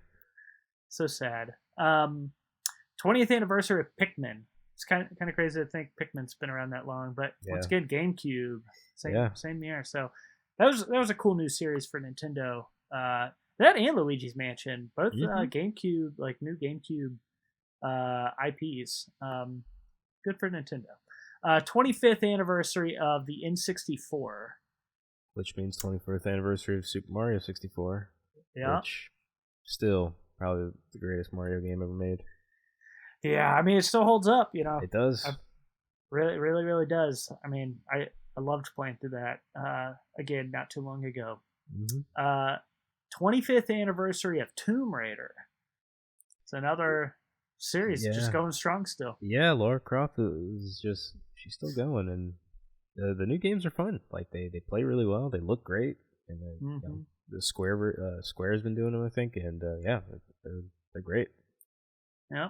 So sad. 20th anniversary of Pikmin. It's kind of crazy to think Pikmin's been around that long, but once again, GameCube, same year. So that was a cool new series for Nintendo. That and Luigi's Mansion, both GameCube, like new GameCube IPs. Good for Nintendo. 25th anniversary of the N64. Which means 24th anniversary of Super Mario 64. Yeah. Which, still, probably the greatest Mario game ever made. Yeah, I mean, it still holds up, It does. Really, really, really does. I mean, I loved playing through that, again, not too long ago. 25th anniversary of Tomb Raider. It's another series just going strong still. Yeah, Lara Croft is just, she's still going, and the new games are fun. Like, they play really well, they look great, and the Square's been doing them, I think, and they're great. Yeah.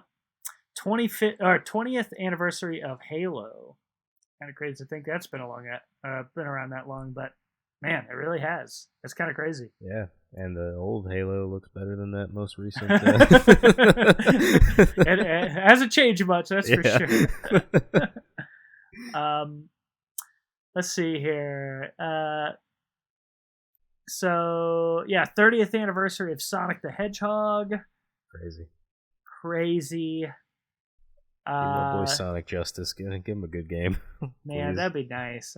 20th anniversary of Halo. Kind of crazy to think that's been been around that long, but man, it really has. It's kind of crazy. Yeah, and the old Halo looks better than that most recent. It hasn't changed much, that's for sure. Let's see here. 30th anniversary of Sonic the Hedgehog. Crazy. Give my boy Sonic justice. Give him a good game. Man, that'd be nice.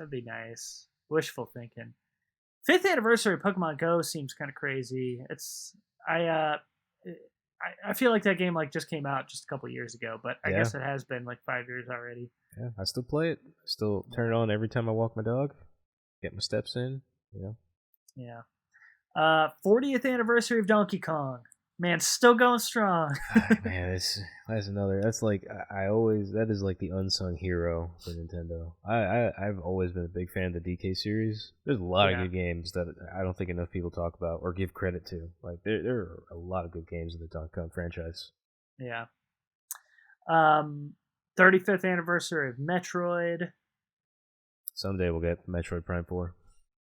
Wishful thinking. 5th anniversary of Pokemon Go seems kind of crazy. I feel like that game just came out just a couple years ago, but I guess it has been like 5 years already. Yeah, I still play it. Still turn it on every time I walk my dog. Get my steps in. Yeah. 40th anniversary of Donkey Kong. Man, still going strong. Man, that's another. That's like that is like the unsung hero for Nintendo. I've always been a big fan of the DK series. There's a lot of good games that I don't think enough people talk about or give credit to. Like there are a lot of good games in the Donkey Kong franchise. Yeah. 35th anniversary of Metroid. Someday we'll get Metroid Prime 4.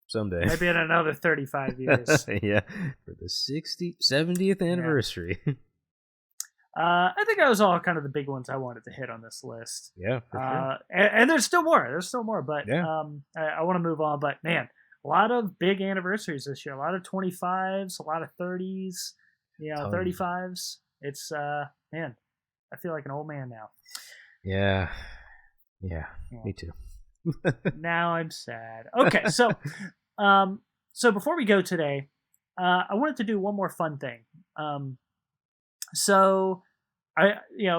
Someday. Maybe in another 35 years. Yeah. For the 70th anniversary. I think that was all kind of the big ones I wanted to hit on this list. Yeah, for sure. And there's still more. But I want to move on. But man, a lot of big anniversaries this year. A lot of 25s, a lot of 30s, 35s. It's, man, I feel like an old man now. Yeah, me too. Now I'm sad. Okay, so before we go today, I wanted to do one more fun thing. So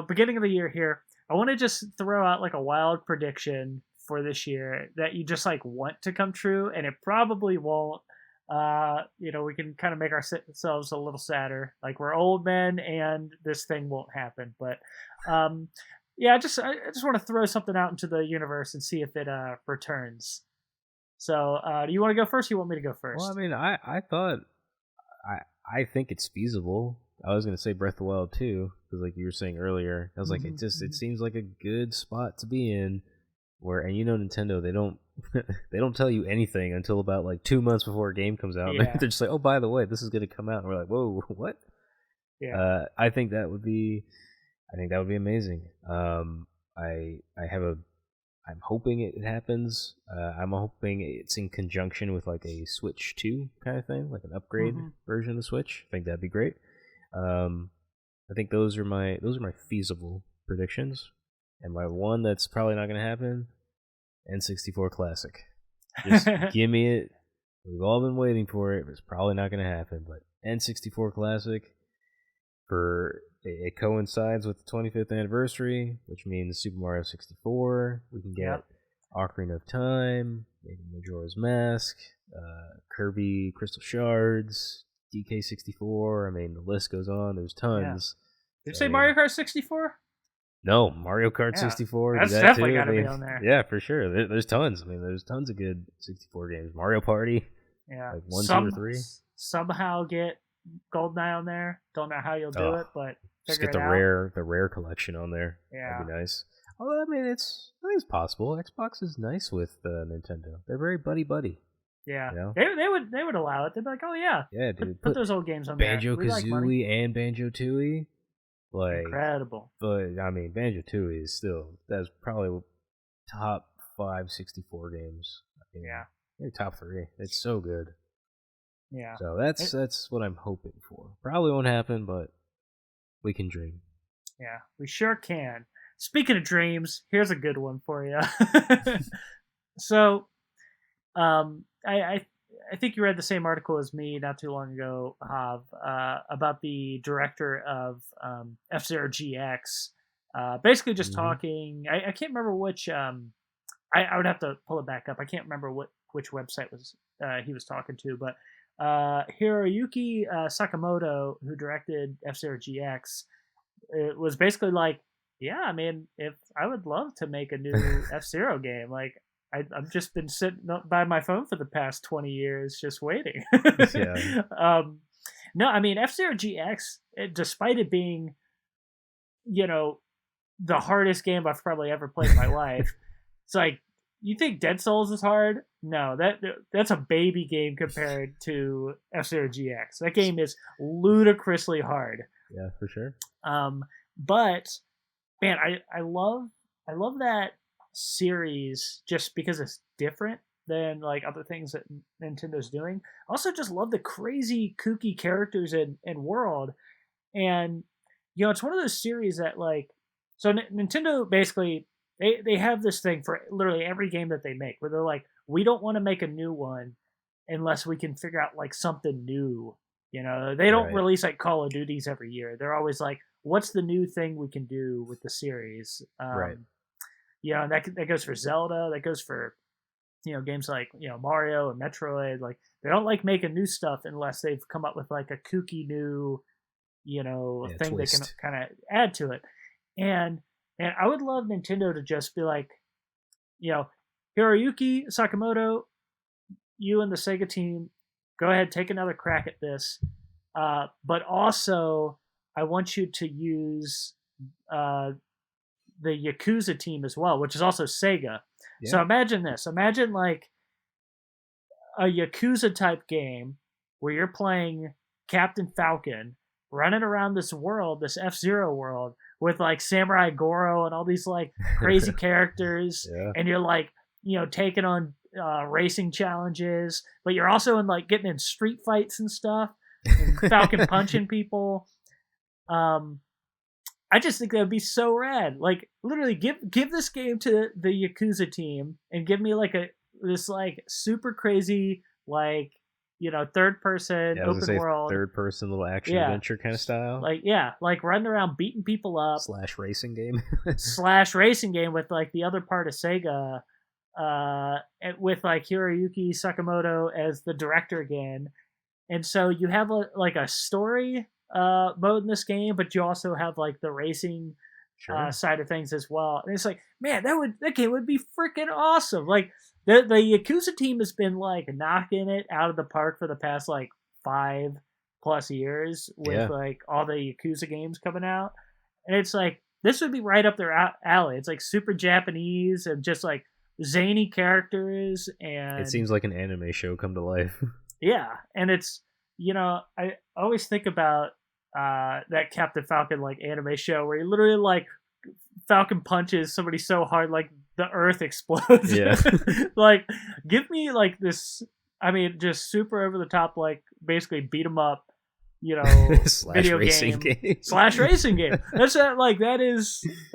beginning of the year here, I want to just throw out like a wild prediction for this year that you just like want to come true, and it probably won't. We can kind of make ourselves a little sadder, like we're old men and this thing won't happen. But I just want to throw something out into the universe and see if it returns. So, do you want to go first? Or you want me to go first? Well, I mean, I thought I think it's feasible. I was gonna say Breath of the Wild too, because like you were saying earlier, I was like, it seems like a good spot to be in. And Nintendo, they don't tell you anything until about like 2 months before a game comes out. Yeah. They're just like, oh, by the way, this is gonna come out, and we're like, whoa, what? Yeah. I think that would be amazing. I'm hoping it happens. I'm hoping it's in conjunction with like a Switch 2 kind of thing, like an upgrade version of the Switch. I think that'd be great. I think those are my feasible predictions. And my one that's probably not going to happen, N64 Classic. Just give me it. We've all been waiting for it. It's probably not going to happen, but N64 Classic for it coincides with the 25th anniversary, which means Super Mario 64. We can get Ocarina of Time, maybe Majora's Mask, Kirby Crystal Shards, DK64. I mean, the list goes on. There's tons. Did you say Mario Kart 64? No, Mario Kart 64. That's definitely got to be on there. Yeah, for sure. There's tons. I mean, there's tons of good 64 games. Mario Party. Yeah. Like 1, 2, or 3. Somehow get GoldenEye on there. Don't know how you'll do it, but just get the rare collection on there. Yeah. That'd be nice. Although, I mean, I think it's possible. Xbox is nice with Nintendo. They're very buddy. Yeah. You know? They would allow it. They'd be like, oh yeah. Yeah, dude. Put those old games on Banjo-Kazooie and Banjo-Tooie. Like, incredible. But I mean, Banjo-Tooie is that's probably top 5 64 games. I mean, maybe top 3. It's so good. Yeah. So that's what I'm hoping for. Probably won't happen, but we can dream. Yeah, we sure can. Speaking of dreams, here's a good one for you. So, I think you read the same article as me not too long ago, about the director of F-Zero GX. Basically just talking. I can't remember which. I would have to pull it back up. I can't remember which website was he was talking to, but Hiroyuki Sakamoto, who directed F-Zero GX, it was basically like, yeah, I mean, if I would love to make a new F-Zero game, like. I've just been sitting by my phone for the past 20 years just waiting. No, I mean, F-Zero GX, despite it being, the hardest game I've probably ever played in my life, it's like, you think Dead Souls is hard? No, that's a baby game compared to F-Zero GX. That game is ludicrously hard. Yeah, for sure. But, man, I love that series just because it's different than like other things that Nintendo's doing. Also just love the crazy kooky characters and world, and it's one of those series that like, so Nintendo basically they have this thing for literally every game that they make where they're like, we don't want to make a new one unless we can figure out like something new. They don't release like Call of Duties every year. They're always like, what's the new thing we can do with the series? And that goes for Zelda. That goes for, games like, Mario and Metroid. Like, they don't like making new stuff unless they've come up with like a kooky new, thing twist they can kind of add to it. And I would love Nintendo to just be like, Hiroyuki Sakamoto, you and the Sega team, go ahead, take another crack at this. But also, I want you to use the Yakuza team as well, which is also Sega. Yeah. So imagine this. Imagine like a Yakuza type game where you're playing Captain Falcon running around this world, this F-Zero world, with like Samurai Goro and all these like crazy characters. And you're like, taking on racing challenges, but you're also in like getting in street fights and stuff, and Falcon punching people. I just think that would be so rad. Like, literally, give this game to the Yakuza team and give me like this like super crazy like third person open world, third person little action adventure kind of style. Like running around beating people up / racing game with like the other part of Sega, with like Hiroyuki Sakamoto as the director again, and so you have a story mode in this game, but you also have like the racing side of things as well. And it's like, man, that game would be freaking awesome. Like the Yakuza team has been like knocking it out of the park for the past like 5+ years with like all the Yakuza games coming out, and it's like this would be right up their alley. It's like super Japanese and just like zany characters, and it seems like an anime show come to life. Yeah, and it's I always think about that Captain Falcon like anime show where he literally like Falcon punches somebody so hard like the earth explodes. Yeah. Like, give me like this, I mean, just super over the top, like basically beat 'em up, video racing game / racing game. That's that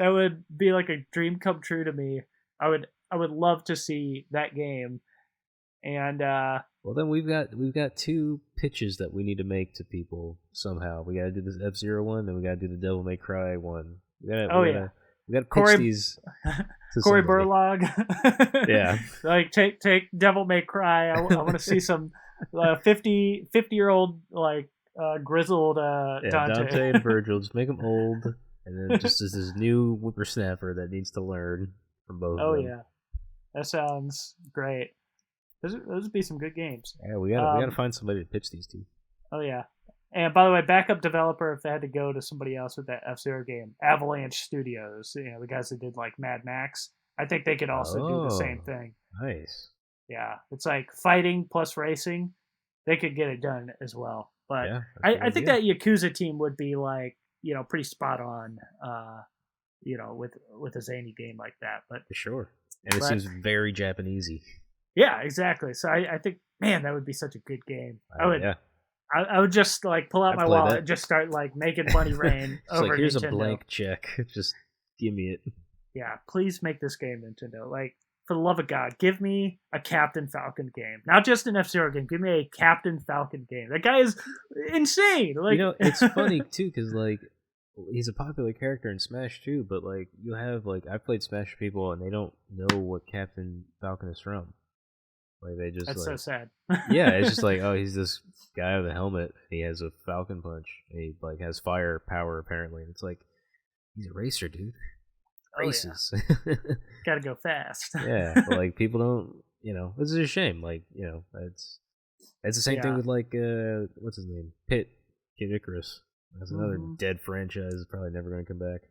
would be like a dream come true to me. I would love to see that game. And well, then we've got 2 pitches that we need to make to people somehow. We got to do this F-Zero one, then we got to do the Devil May Cry one. We got to pitch these to Corey somebody. Burlog. Yeah. Like take Devil May Cry. I want to see some 50-year-old like grizzled Dante and Virgil. Just make them old, and then just as this new whippersnapper that needs to learn from both. Oh of them. yeah, that sounds great. Those would be some good games. Yeah, we gotta find somebody to pitch these to. Oh yeah. And by the way, backup developer, if they had to go to somebody else with that F-Zero game, Avalanche Studios, the guys that did like Mad Max, I think they could also do the same thing. Nice. Yeah, it's like fighting plus racing. They could get it done as well. But yeah, I think that Yakuza team would be like, pretty spot on, with a zany game like that. But for sure. And it seems very Japanesey. Yeah, exactly. So I think, man, that would be such a good game. I would just like pull out my wallet and just start like making money rain over like, here's Nintendo. A blank check. Just give me it. Yeah, please make this game, Nintendo. Like, for the love of God, give me a Captain Falcon game. Not just an F-Zero game. Give me a Captain Falcon game. That guy is insane. Like, it's funny too because like he's a popular character in Smash too. But like you have like I've played Smash with people and they don't know what Captain Falcon is from. Like they just that's so sad. Yeah, it's just like, oh, he's this guy with a helmet. He has a Falcon punch. He like has fire power apparently. And it's like he's a racer, dude. Races. Yeah. Gotta go fast. Yeah, but like people don't. This is a shame. Like it's the same thing with like what's his name, Kid Icarus. That's another dead franchise. Probably never going to come back.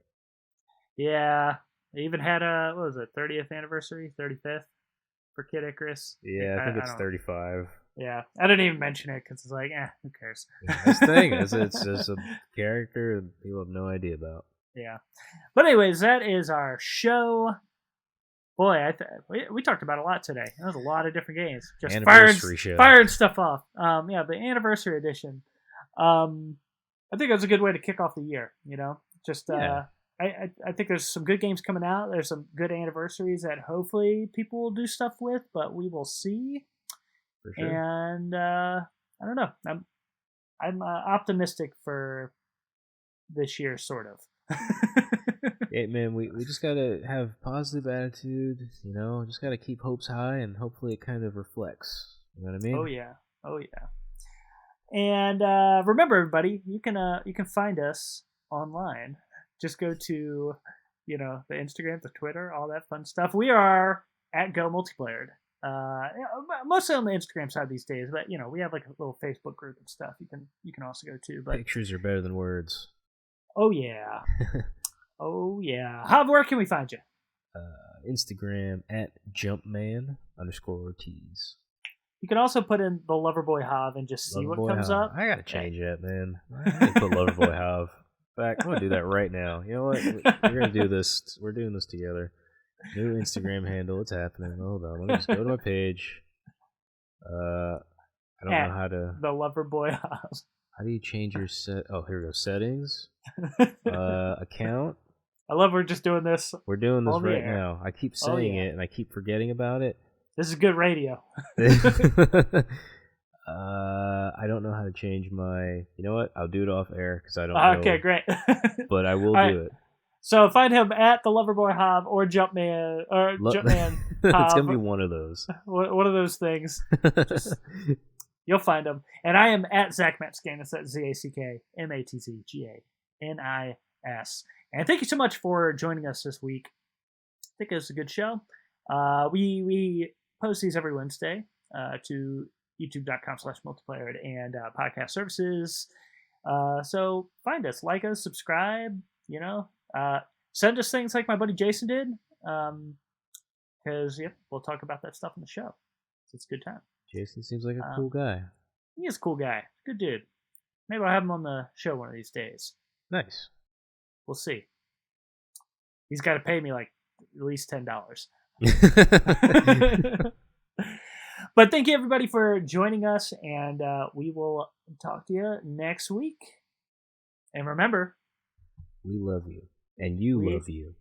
Yeah, they even had a 30th anniversary, 35th. For Kid Icarus. Yeah, I think it's 35. Yeah, I didn't even mention it because it's like, who cares? Yeah, that's the thing. It's just a character that people have no idea about. Yeah. But anyways, that is our show. Boy, we talked about a lot today. That was a lot of different games. Just firing stuff off. The anniversary edition. I think it was a good way to kick off the year, Just I think there's some good games coming out. There's some good anniversaries that hopefully people will do stuff with, but we will see. For sure. And I don't know. I'm optimistic for this year, sort of. Yeah, man, we just gotta have positive attitude. Just gotta keep hopes high, and hopefully it kind of reflects. You know what I mean? Oh yeah. And remember, everybody, you can find us online. Just go to, the Instagram, the Twitter, all that fun stuff. We are at Go Multiplayered. Mostly on the Instagram side these days, but we have like a little Facebook group and stuff. You can also go to. But pictures are better than words. Oh yeah, oh yeah. Where can we find you? Instagram at Jumpman_Ortiz. You can also put in the Loverboy Hav and just see what comes up. I gotta change that, man. I gotta put Loverboy Hav. Back. I'm gonna do that right now. You know what? We're gonna do this. We're doing this together. New Instagram handle. It's happening. Hold on. Let me just go to my page. I don't know how to. The Loverboy Hav. How do you change your set? Oh, here we go. Settings. Account. I love we're just doing this. We're doing this right now. I keep saying it and I keep forgetting about it. This is good radio. I don't know how to change my. You know what? I'll do it off air because I don't know. Okay, great. But I will do it. So find him at the Loverboy Hav or Jumpman Jumpman. It's gonna be one of those. One of those things. You'll find him. And I am at Zach Matzganis. That's ZACKMATZGANIS. And thank you so much for joining us this week. I think it was a good show. We post these every Wednesday to youtube.com/multiplayer and podcast services. So find us, like us, subscribe, send us things like my buddy Jason did. Because we'll talk about that stuff on the show. So it's a good time. Jason seems like a cool guy. He is a cool guy. Good dude. Maybe I'll have him on the show one of these days. Nice. We'll see. He's got to pay me like at least $10. But thank you everybody for joining us, and we will talk to you next week. And remember, we love you, and you love you.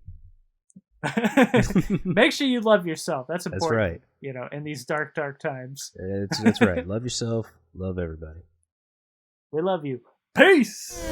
Make sure you love yourself. That's important. That's right. in these dark times. That's right. Love yourself. Love everybody. We love you. Peace.